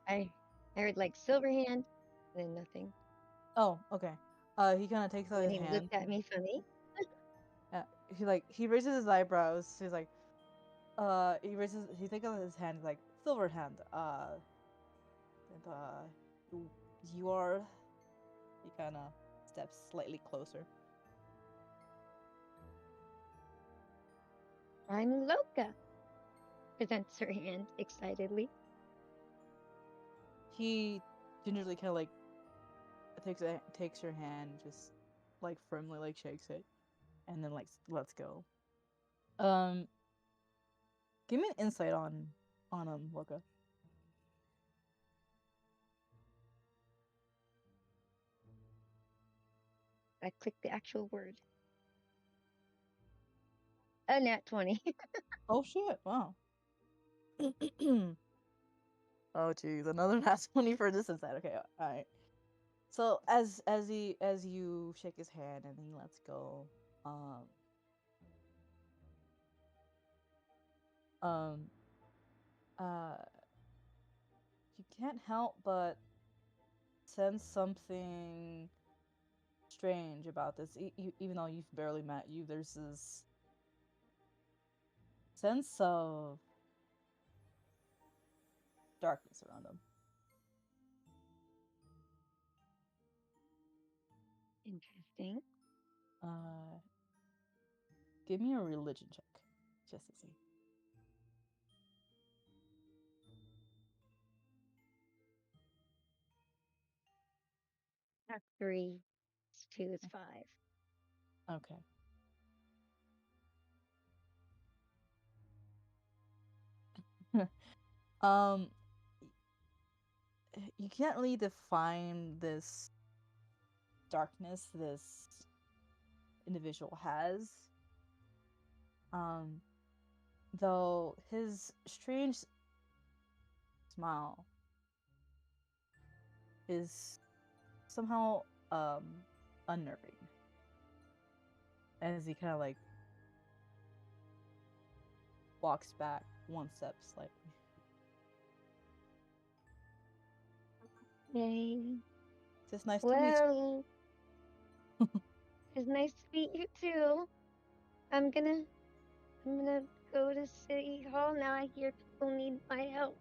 I heard like silver hand, and then nothing. Oh, okay. He kind of takes out And then his he hand. looked at me funny. He raises his eyebrows. He's like, he takes out his hand. He's like, silver hand. And you, you are. He kind of steps slightly closer. I'm Loka. Presents her hand excitedly. He gingerly kind of like takes your hand, just like firmly like shakes it, and then like lets go. Um, give me an insight on Loka. I clicked the actual word. A nat 20. Oh shit! Wow. Oh geez, another nat 20 for this insight. Okay, all right. So as you shake his hand and he lets go, um, um, uh, you can't help but sense something strange about this. Even though you've barely met you, there's this sense of darkness around him. Interesting. Uh, give me a religion check, just to see. Not 3. It's 2 is 5. Okay. um, you can't really define this darkness this individual has. Um, though his strange smile is somehow unnerving as he kind of like walks back one step slightly. Yay. It's nice to meet you. Well, it's nice to meet you too. I'm gonna go to City Hall now. I hear people need my help.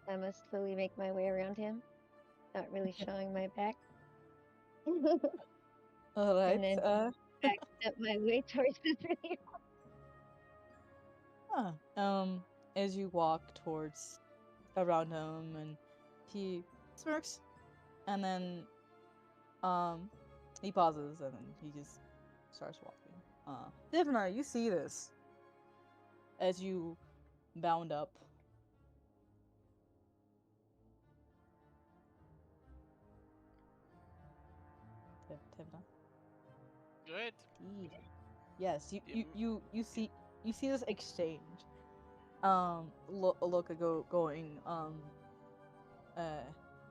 I must slowly make my way around him, not really showing my back. All right. and then backstep my way towards the city. As you walk towards around him, and he smirks, and then he pauses, and then he just starts walking. Divna, you see this as you bound up. Tivna. Good. Yes, Dim- you see this exchange. Look uh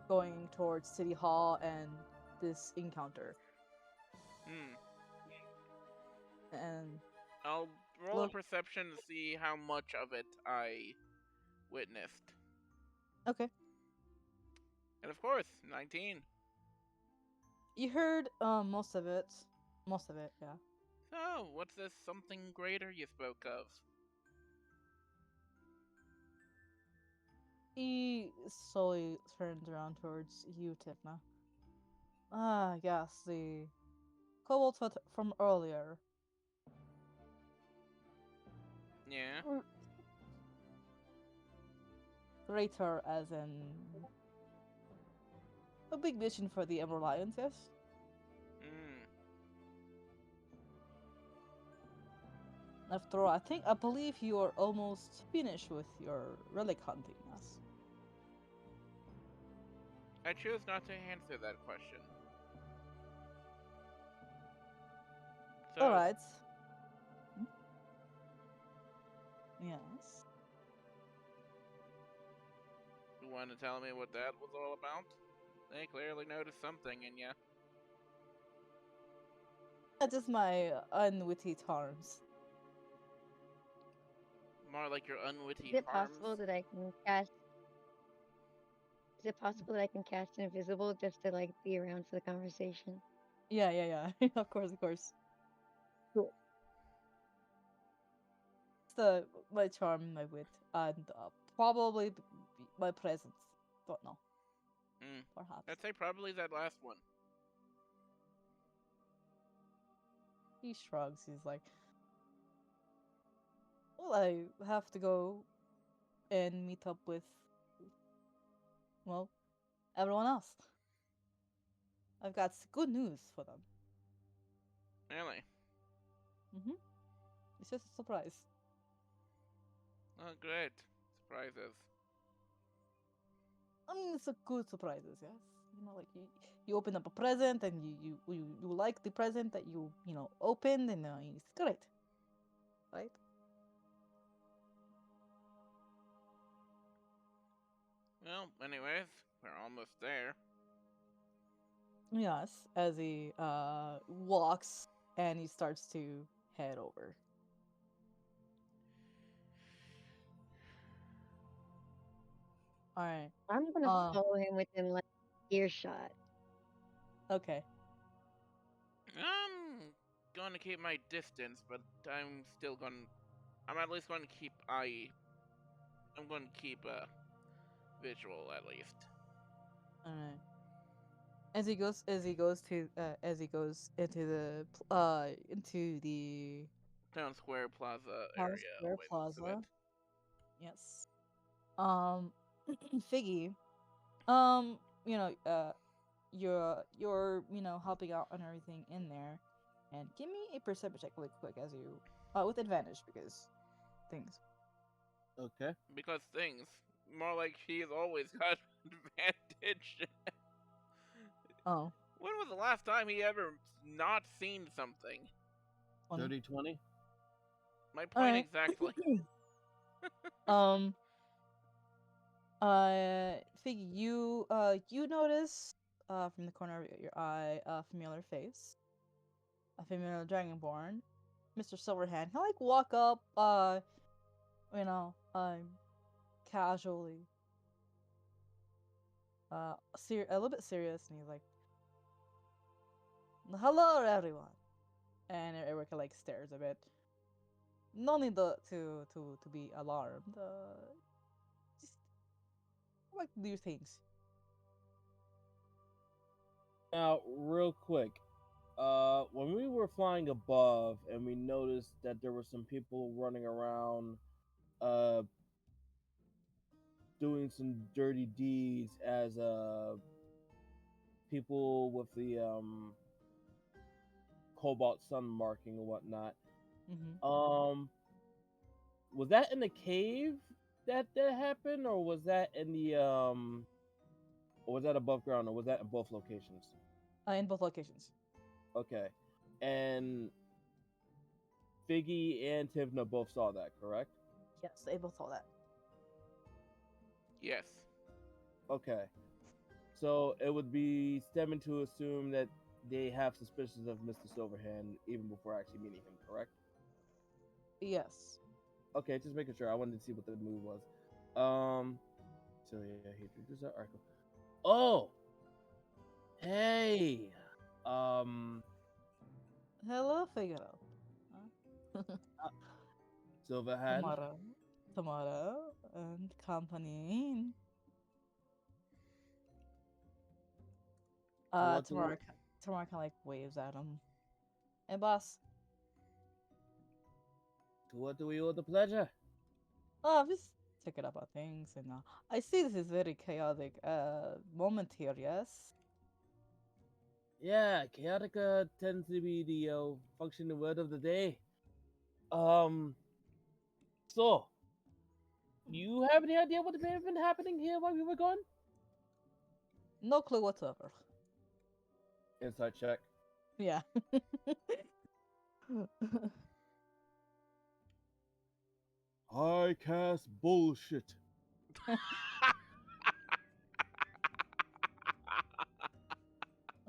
going towards City Hall and this encounter. Hmm. And I'll roll a look, perception to see how much of it I witnessed. okay. And of course, 19. You heard most of it. Most of it, yeah. So, what's this something greater you spoke of? He slowly turns around towards you, Tifna. Ah, yes, the kobold from earlier. Yeah. Greater as in a big mission for the Emerald Lions, yes? Hmm. After all, I believe you are almost finished with your relic hunting, yes? I choose not to answer that question. So, Alright. Yes. you want to tell me what that was all about? They clearly noticed something in ya. That is my unwitty charms. More like your unwitty Is it charms. possible that I can cast? Is it possible that I can cast invisible just to like be around for the conversation? Yeah. Of course, of course. Cool. It's my charm, my wit, and probably my presence. Don't know. Hmm. Perhaps. I'd say probably that last one. He shrugs. He's like, well, I have to go and meet up with, well, everyone else. I've got good news for them. Really? It's just a surprise. Oh, great. Surprises. I mean, it's a good surprises, yes. You know, like you open up a present and you like the present that you know opened, and it's great, right? Well, anyways, we're almost there. Yes, as he walks and he starts to head over. All right. I'm gonna follow him within like earshot. Okay. I'm going to keep my distance, but I'm at least going to keep I'm going to keep visual at least. All right. As he goes into the Town Square Plaza Town area Square away most of it. Plaza. Yes. Figgy. You know, you're helping out and everything in there, and give me a perception check really quick as you with advantage because things. Okay. Because things, more like he's always got advantage. Oh. When was the last time he ever not seen something? 30, 20? My point Alright. exactly. Figgy, you notice from the corner of your eye a familiar face, a familiar dragonborn, Mr. Silverhand. He'll like walk up, you know, casually, a little bit serious, and he's like, "Hello, everyone," and Erica like stares a bit. No need to be alarmed. Just like do things. Now, real quick, when we were flying above and we noticed that there were some people running around, uh, doing some dirty deeds as people with the cobalt sun marking and whatnot. Mm-hmm. Was that in the cave that happened, or was that in the or was that above ground, or was that in both locations? In both locations. Okay, and Figgy and Tivna both saw that, correct? Yes, they both saw that. Yes. Okay, so it would be stemming to assume that they have suspicions of Mr. Silverhand even before actually meeting him, correct? Yes. Okay, just making sure. I wanted to see what the move was. Um, so yeah, he introduced that article. Oh, hey, um, Hello, Figaro. Huh? Silverhand. Tomorrow. Tomorrow and company. To what Tomorrow, do tomorrow kind of like waves at him. Hey, boss. we owe the pleasure? Oh, I'm just checking about things, and I see this is very chaotic moment here. Yes. Yeah, chaotica tends to be the functioning word of the day. Um, so you have any idea what may have been happening here while we were gone? No clue whatsoever. Insight check. Yeah. I cast bullshit.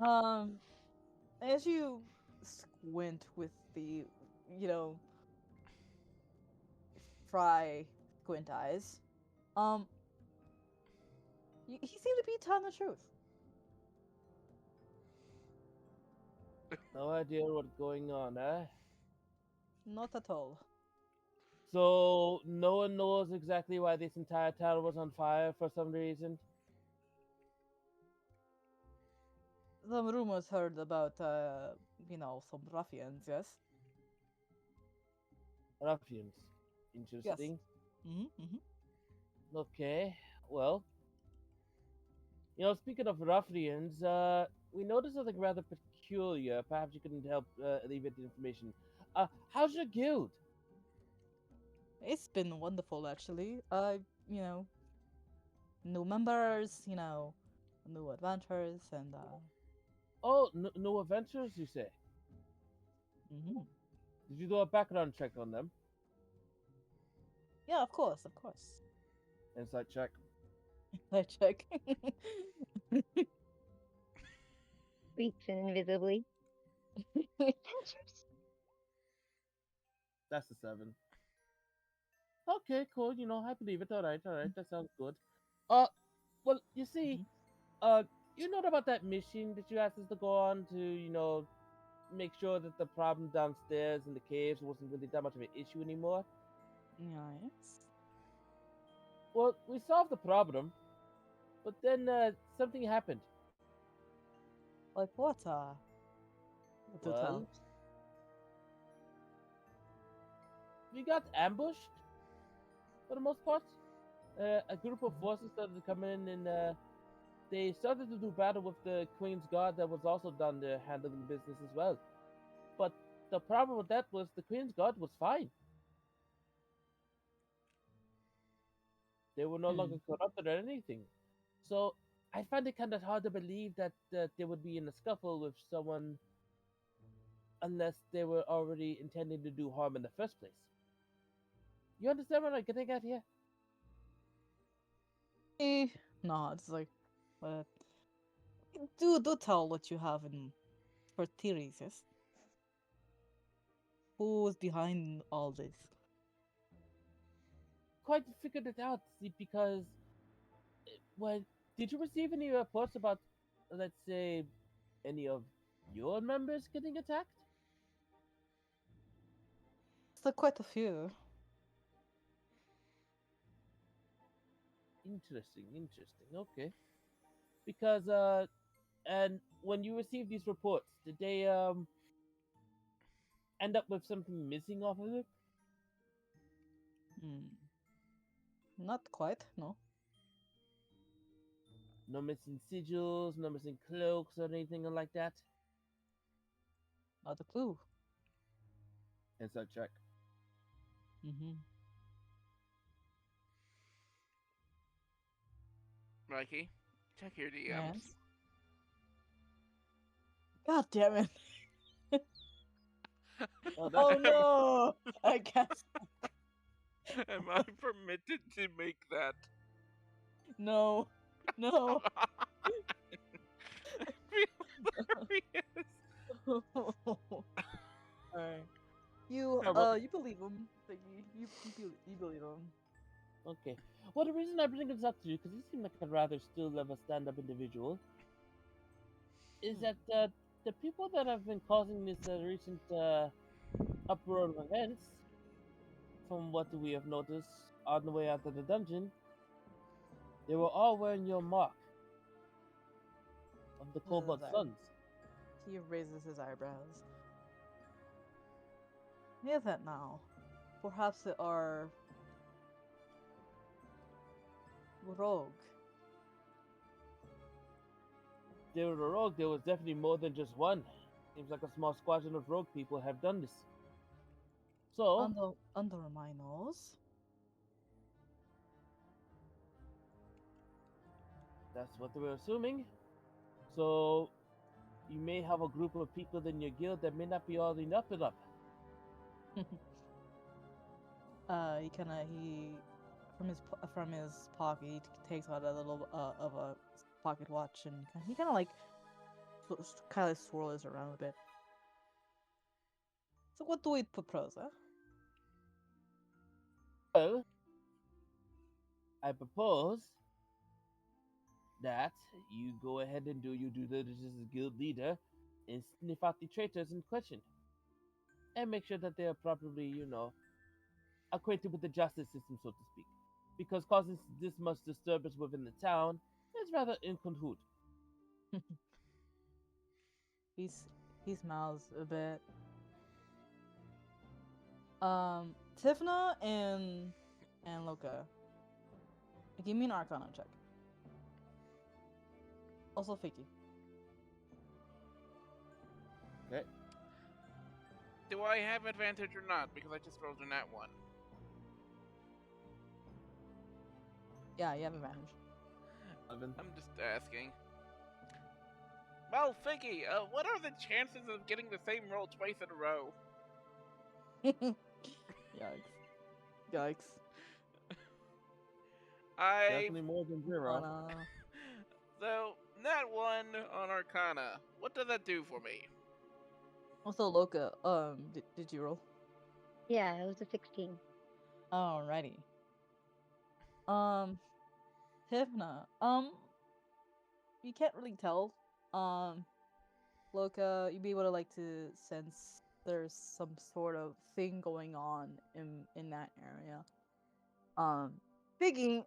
um, as you squint with the, you know, fry squint eyes, um, he seemed to be telling the truth. No idea what's going on, eh? Not at all. So no one knows exactly why this entire town was on fire for some reason. Some rumors heard about, some ruffians. Yes. Ruffians. Yes. Interesting. Mm-hmm. Okay. Well, speaking of ruffians, we noticed something rather peculiar. Perhaps you can help alleviate the information. How's your guild? It's been wonderful, actually. You know, new members, new adventures, and Oh, no adventures, you say? mhm. Did you do a background check on them? Yeah, of course, of course. Insight check. I check. Speaks invisibly. That's a 7. Okay, cool. I believe it. All right, all right. That sounds good. Uh, well, you see, Mhm. uh, you know about that mission that you asked us to go on to, make sure that the problem downstairs in the caves wasn't really that much of an issue anymore? Yes. Well, we solved the problem, but then something happened. Like what? Do tell. Well, we got ambushed for the most part. A group of Mhm. forces started to come in, and they started to do battle with the Queen's Guard that was also down there handling business as well. But the problem with that was the Queen's Guard was fine. They were no Hmm. longer corrupted or anything. So I find it kind of hard to believe that they would be in a scuffle with someone unless they were already intending to do harm in the first place. You understand what I'm getting at here? Eh, no, it's like, but do tell what you have in for theories. Yes. Who's behind all this? Quite figured it out, see, because when did you receive any reports about, let's say, any of your members getting attacked? Still quite a few. Interesting, interesting. Okay, because And when you receive these reports, did they end up with something missing off of it? Not quite, no. No missing sigils, no missing cloaks or anything like that? Not a clue. Inside check. Mm-hmm. Mikey, check your DMs. Yes. God damn it. Oh, Oh no! I guess. Am I permitted to make that? No. No. I feel hilarious. Alright. You well- you believe him. You believe him. Okay. Well, the reason I bring this up to you, because you seem like a rather still of a stand-up individual, is that the people that have been causing this recent uproar of events, from what we have noticed on the way out of the dungeon, they were all wearing your mark of the Cobalt that? Sons. He raises his eyebrows. Hear that now. Perhaps they are rogue. They were a rogue. There was definitely more than just one. Seems like a small squadron of rogue people have done this. So, Under my nose. that's what they were assuming. So, you may have a group of people in your guild that may not be all enough and up. He from his pocket he takes out a little of a pocket watch and he kind of like swirls around a bit. So what do we propose, huh? Well, I propose that you go ahead and do your due diligence as guild leader and sniff out the traitors in question. And make sure that they are properly, acquainted with the justice system, so to speak. Because causing this much disturbance within the town is rather inconhoot. He smiles a bit. Tifna and Loka, give me an Arcana check. Also, Fiki. Okay. Do I have advantage or not? Because I just rolled a nat 1. Yeah, you have advantage. 11. I'm just asking. Well, Figgy, what are the chances of getting the same roll twice in a row? Yikes. Definitely more than 0. So, nat 1 on Arcana. What does that do for me? Also, Loka, did you roll? Yeah, it was a 16. Alrighty. Tifna, you can't really tell. Loka, you'd be able to to sense there's some sort of thing going on in that area. Biggie,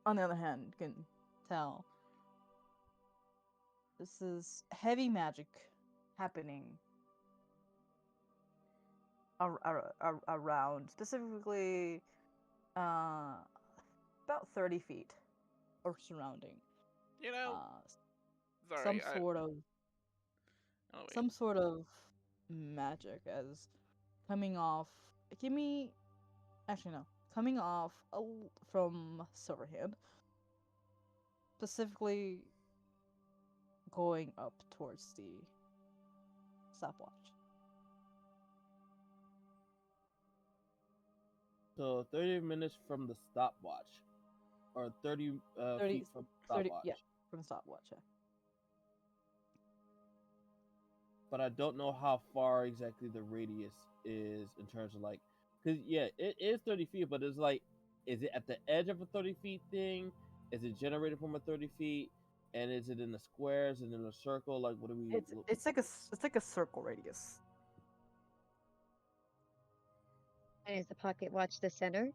on the other hand, can tell. This is heavy magic happening around, specifically, about 30 feet or surrounding. You know, sorry, some sort of magic as coming off. Coming off from Silverhand, specifically going up towards the stopwatch. So 30 minutes from the stopwatch. Or 30, 30 feet from the stopwatch. 30, yeah, from the stopwatch, yeah. But I don't know how far exactly the radius is in terms of because it is 30 feet, but it's is it at the edge of a 30 feet thing? Is it generated from a 30 feet? And is it in the squares and in a circle? Like, what do we? It's like a circle radius. And is the pocket watch the center?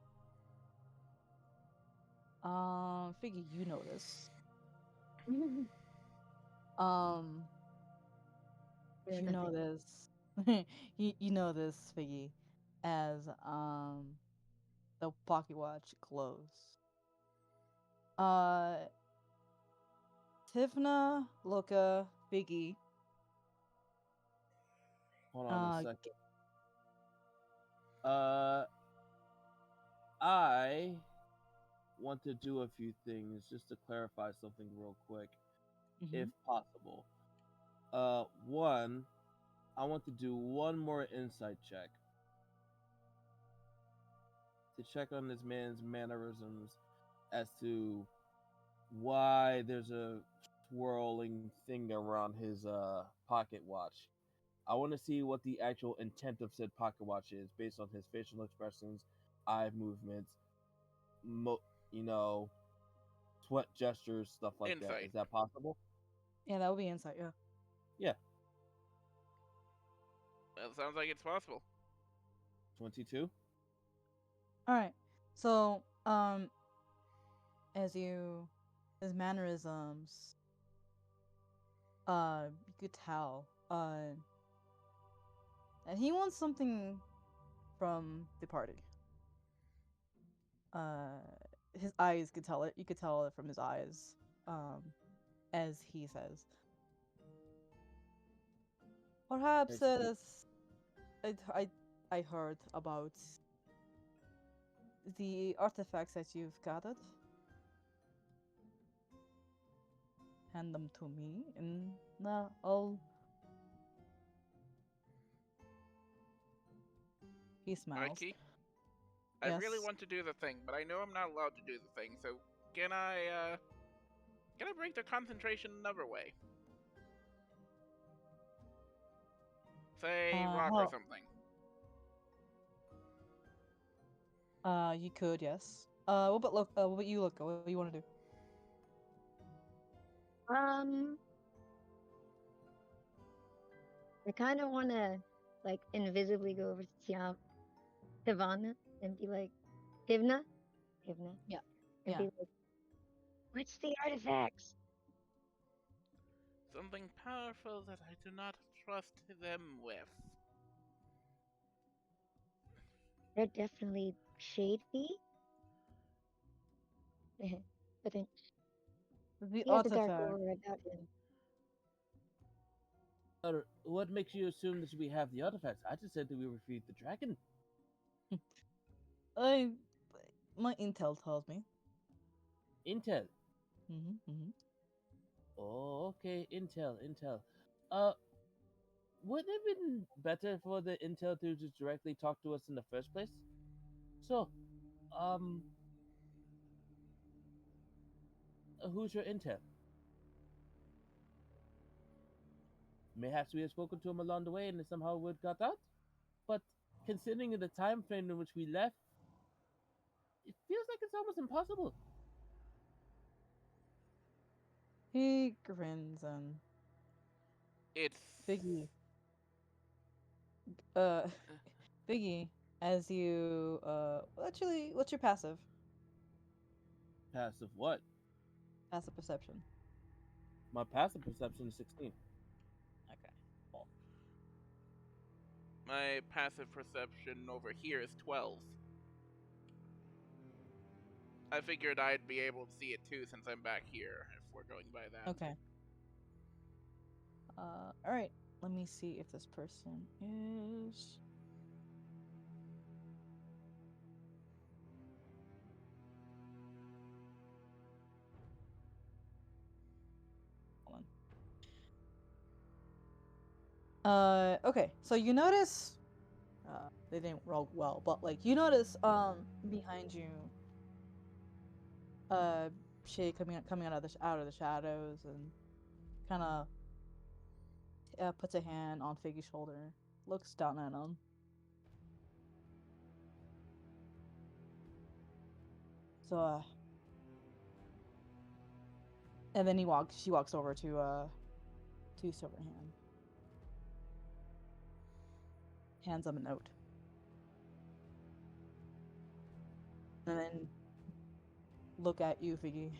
Figure you know this. Um, Yeah, you know nothing. this. You know this, Figgy, as the pocket watch glows. Uh, Tifna, Luca, Figgy. Hold on a Uh, second. I want to do a few things just to clarify something real quick, if mhm. possible. One, I want to do one more insight check to check on this man's mannerisms as to why there's a swirling thing around his pocket watch. I want to see what the actual intent of said pocket watch is based on his facial expressions, eye movements, mo- you know, sweat gestures, stuff like that. Insight. Is that possible? Yeah, that would be insight. Yeah. Yeah, That sounds like it's possible. 22. All right. So, as you, his mannerisms, you could tell, and he wants something from the party. Uh, his eyes could tell it. You could tell it from his eyes. As he says, perhaps I heard about the artifacts that you've gathered. Hand them to me, and I'll. He smiles. Mikey, I Yes. really want to do the thing, but I know I'm not allowed to do the thing. So can I break their concentration another way? Say rock or Well, something. you could, yes. What about what about you, Luca? What do you want to do? Um, I kind of want to like invisibly go over to Tivana and be like, Tivna, Tivna, Yeah. and Yeah. be like, what's the artifacts? Something powerful that I do not trust them with. They're definitely shady. But then The he has a dark artifact. aura about him. What makes you assume that we have the artifacts? I just said that we retrieved the dragon. I, my intel tells me. Intel. Mm-hmm. Oh, okay. Intel. Uh, wouldn't it have been better for the intel to just directly talk to us in the first place? So, um, who's your intel? Perhaps we have spoken to him along the way and somehow word got out. But considering the time frame in which we left, it feels like it's almost impossible. He grins and It's Biggie. Uh, Biggie. As you actually, what's your passive? Passive what? Passive perception. My passive perception is 16. Okay. Cool. my passive perception over here is 12. I figured I'd be able to see it too since I'm back here, if we're going by that. Okay. All right. Let me see if this person is. Hold on. Okay. So you notice. They didn't roll well, but like you notice, behind you, uh, Shay coming out of the shadows and kind of puts a hand on Figgy's shoulder, looks down at him. So, and then she walks over to Silverhand, hands him a note, and then look at you, Figgy.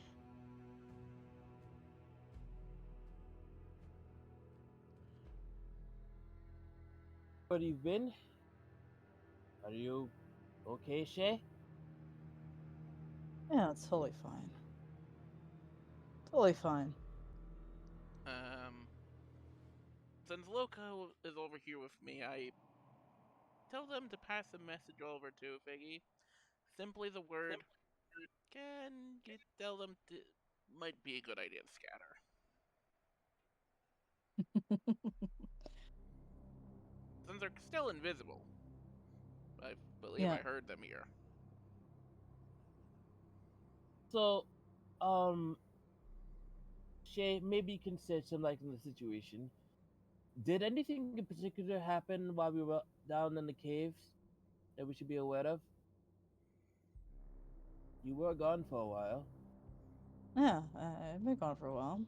Where you've been? Are you okay, Shay? Yeah, it's totally fine. Totally fine. Since Loco is over here with me, I tell them to pass a message over to Figgy. Simply the word, can you tell them to, might be a good idea to scatter. Since they're still invisible, I believe Yeah. I heard them here. So, Shay, maybe you can shed some light on the situation. Did anything in particular happen while we were down in the caves that we should be aware of? You were gone for a while. Yeah, I've been gone for a while.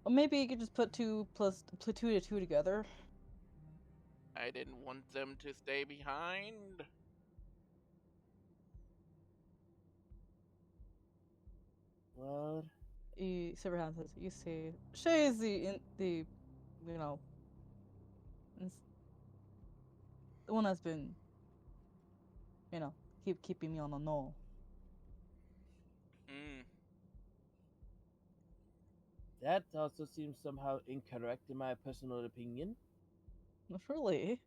Or maybe you could just put two to two together. I didn't want them to stay behind. What? Silverhand says, "You see, Shay is the you know the one that's been keeping me on the know." Hmm. That also seems somehow incorrect in my personal opinion. Not really.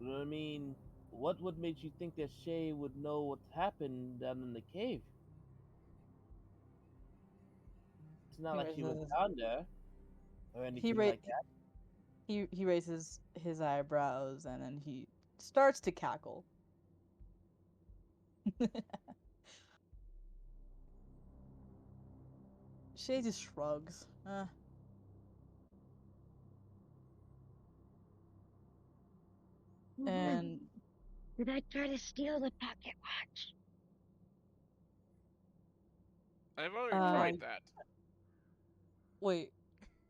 I mean, what would make you think that Shay would know what happened down in the cave? It's not He like she was raises down there or he anything ra- like that. he raises his eyebrows and then he starts to cackle. Shay just shrugs. And Did I try to steal the pocket watch? I've already Uh, tried that. wait,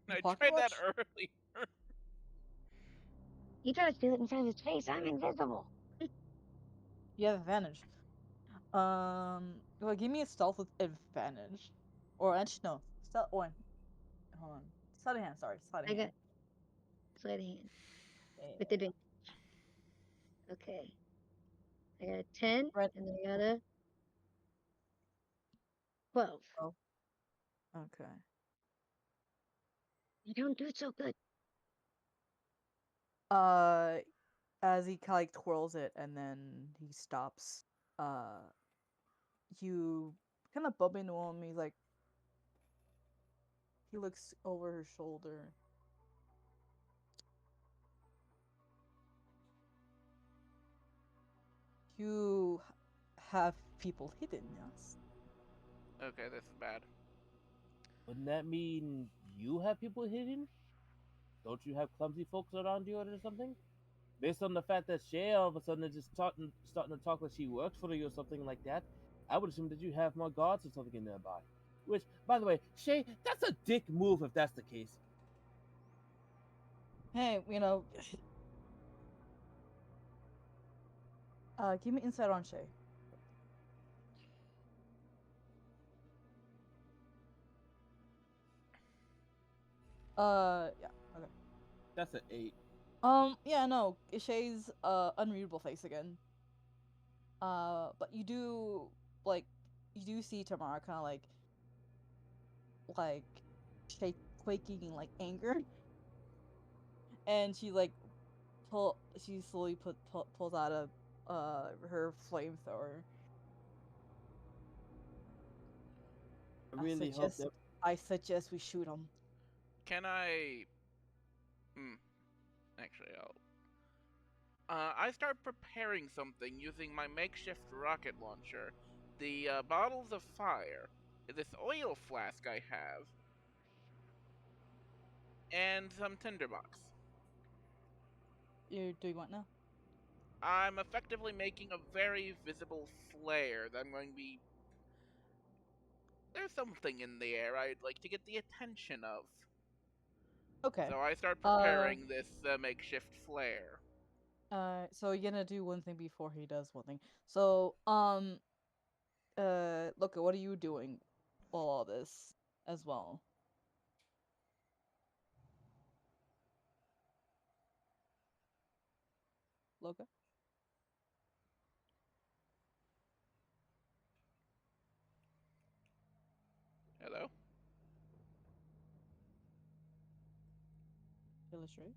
the I pocket tried that watch? early. You try to steal it in front of his face. I'm invisible. You have advantage. Well, give me a stealth with advantage, or actually no, stealth. Hold on, sleight of hand. Sorry, sleight of I got hand. sleight of hand Yeah. with advantage. Okay. I got a 10 Right. and I got a 12. Oh, okay. You don't do so good. Uh, as he kind of like twirls it and then he stops. You kind of bump into him. He's like, he looks over her shoulder. You have people hidden, yes. Okay, this is bad. Wouldn't that mean you have people hidden? Don't you have clumsy folks around you or something? Based on the fact that Shay all of a sudden is just starting to talk like she works for you or something like that, I would assume that you have more guards or something in nearby. Which, by the way, Shay, that's a dick move if that's the case. Hey, give me insight on Shay. Yeah, okay. That's an 8. Yeah, no, Shay's unreadable face again. But you do see Tamara kind of like Shay quaking in like anger, and she slowly pulls out her flamethrower. I really hope that. I suggest we shoot him. Can I? Actually, I start preparing something using my makeshift rocket launcher, the bottles of fire, this oil flask I have, and some tinderbox. You're doing what now? I'm effectively making a very visible flare that I'm going to be. There's something in the air I'd like to get the attention of. Okay. So I start preparing this makeshift flare. So you're gonna do one thing before he does one thing. So, look, what are you doing while all this as well? Loka? Hello? Illustrate?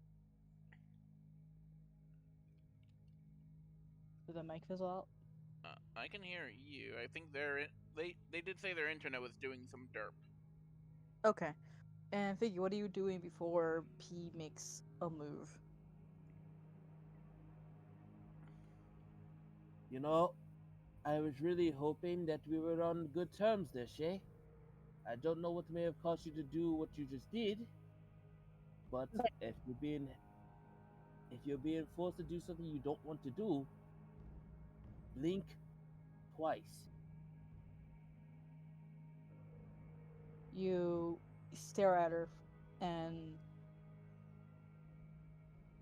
Did the mic fizzle out? I can hear you. I think they did say their internet was doing some derp. Okay. And Figgy, what are you doing before P makes a move? You know, I was really hoping that we were on good terms there, Shay. I don't know what may have caused you to do what you just did, but if you're being forced to do something you don't want to do, blink twice. You stare at her, and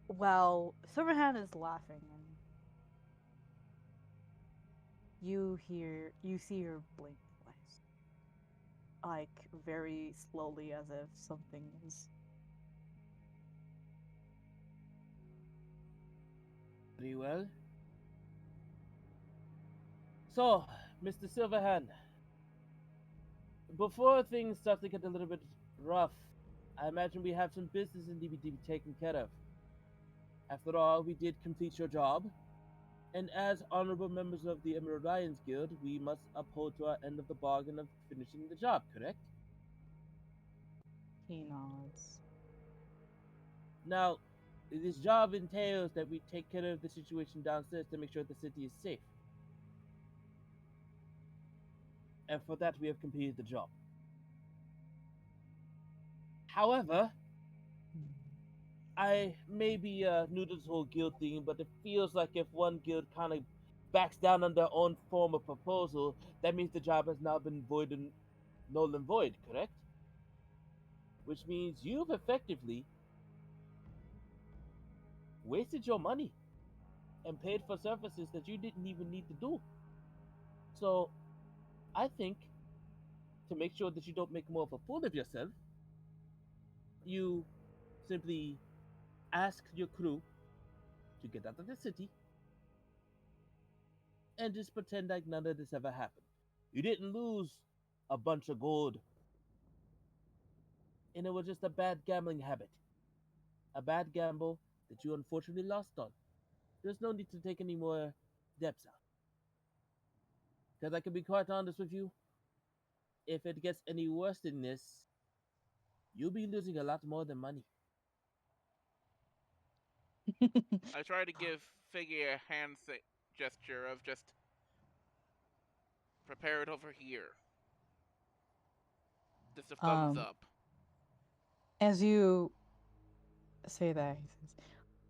while Silverhand is laughing, and you see her blink twice, like very slowly, as if something is. Very well. So, Mr. Silverhand, before things start to get a little bit rough, I imagine we have some business that need to be taken care of. After all, we did complete your job, and as honorable members of the Emerald Lions Guild, we must uphold to our end of the bargain of finishing the job, correct? He nods. Now, this job entails that we take care of the situation downstairs to make sure the city is safe. And for that, we have completed the job. However, I may be new to this whole guild thing, but it feels like if one guild kind of backs down on their own form of proposal, that means the job has now been void and null and void, correct? Which means you've effectively wasted your money and paid for services that you didn't even need to do. So, I think to make sure that you don't make more of a fool of yourself, you simply ask your crew to get out of the city and just pretend like none of this ever happened. You didn't lose a bunch of gold, and it was just a bad gambling habit. A bad gamble that you unfortunately lost on. There's no need to take any more debts out. Because I can be quite honest with you, if it gets any worse than this, you'll be losing a lot more than money. I try to give Figgy a gesture of just prepare it over here. Just a thumbs up. As you say that, he says,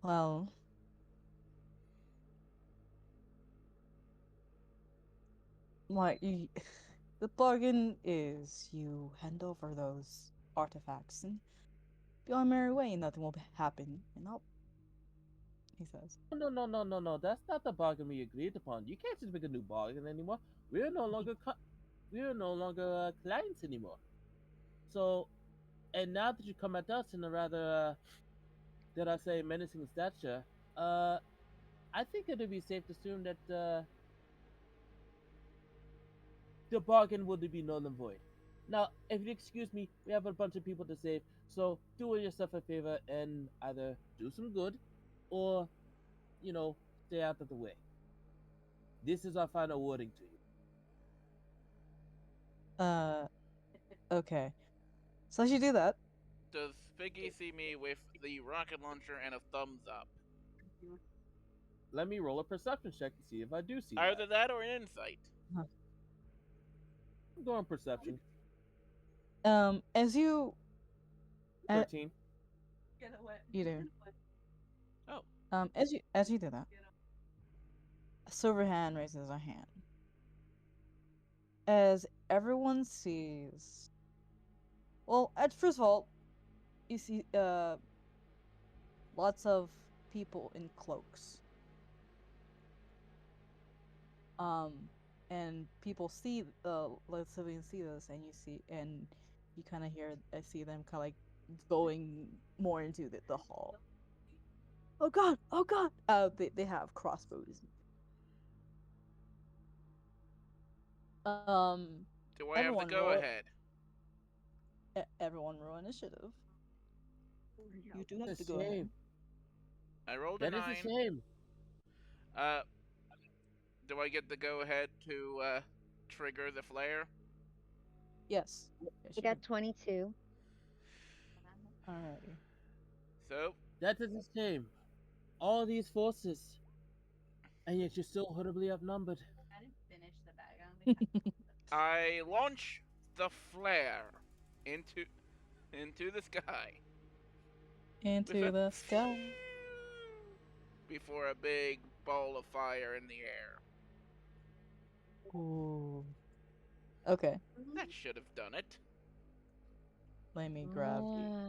"Well, like you, the bargain is you hand over those artifacts and be on merry way, and nothing will happen." And I'll, he says, No. That's not the bargain we agreed upon. You can't just make a new bargain anymore. We're no longer clients anymore. So, and now that you come at us in a rather, did I say, menacing stature, I think it'd be safe to assume that the bargain would be null and void. Now, if you excuse me, we have a bunch of people to save, so do yourself a favor and either do some good, or, you know, stay out of the way. This is our final wording to you. okay." So as you do that, Does Figgy see me with the rocket launcher and a thumbs up? Let me roll a perception check to see if I do see Either that. that or an insight. I'm going perception. as you 13. you do, Oh, as you do that, Silverhand raises a hand. As everyone sees, well, at first of all, you see lots of people in cloaks. And people see like civilians see this, and you kind of hear, I see them kind of like going more into the hall. oh god, oh god. They have crossbows. Do I have the Everyone go roll. ahead? Everyone roll initiative. You do have That's to a go ahead. shame. I rolled a That is a 9. shame. Do I get the go ahead to trigger the flare? Yes. Yes, I you got do. 22. Alrighty. So, That is a shame. All these forces, and yet you're still horribly outnumbered. I launch the flare into the sky with Into a the sky. before a big ball of fire in the air. Ooh. Okay. That should have done it. Let me grab the.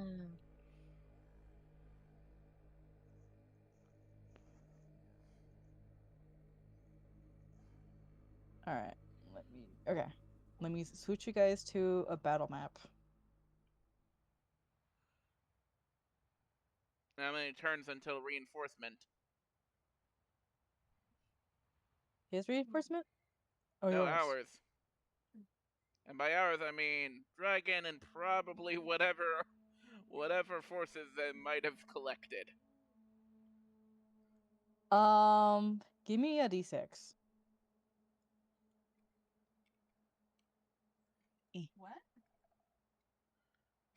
Ah. Alright. Let me. Okay. Let me switch you guys to a battle map. How many turns until reinforcement? His reinforcement? Or No, yours? ours. And by ours, I mean dragon and probably whatever forces they might have collected. Give me a d6. What?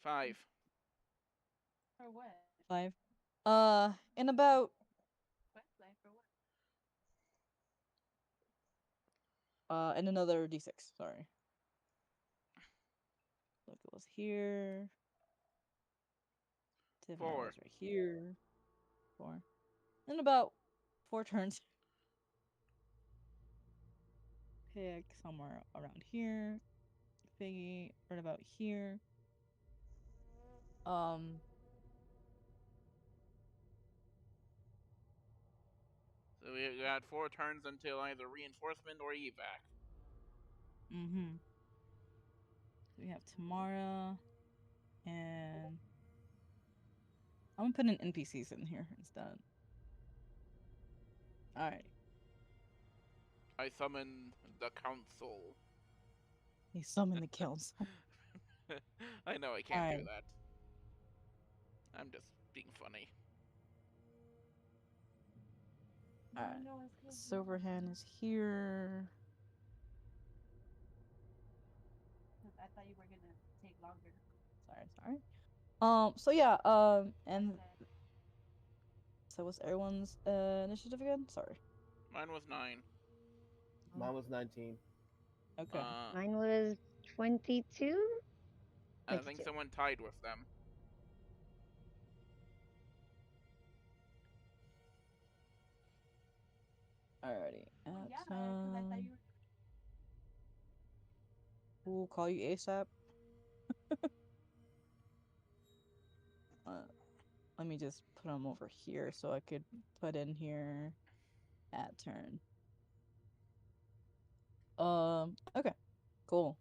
5. For what? 5. In about Quest life for what? and another d6. Sorry. Look, it was here. Tivna 4. was right here. 4. In about 4 turns. Pick somewhere around here. Figgy right about here. So we got 4 turns until either reinforcement or evac. Mm-hmm. We have Tamara and I'm gonna put an NPCs in here instead. Alright. I summon the council. He summoned the council. I know I can't do Alright. that. I'm just being funny. Alright. Silverhand is here. I thought you were gonna take longer. Sorry. So yeah, and so what's everyone's initiative again? Sorry. Mine was 9. Mine was 19. Okay. Mine was 22. I think 22. someone tied with them. Alrighty. Well, yeah, 'cause I thought you were. We'll call you ASAP. Let me just put them over here so I could put in here at turn. Okay. Cool.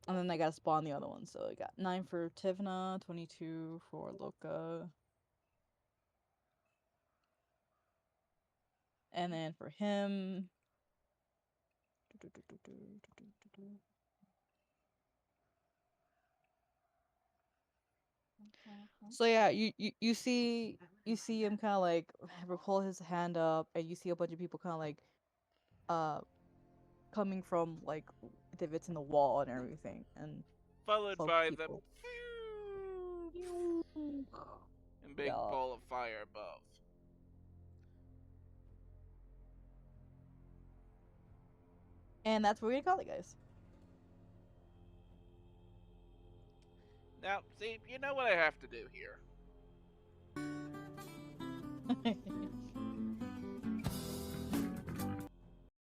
And then I gotta spawn the other one. So I got 9 for Tivna, 22 for Loka. And then for him. So yeah, you see him kind of like pull his hand up, and you see a bunch of people kind of like coming from like divots in the wall and everything, and Followed cloaked by the people. and big Yeah. ball of fire above. And that's what we're gonna call it, guys. Now, see, you know what I have to do here.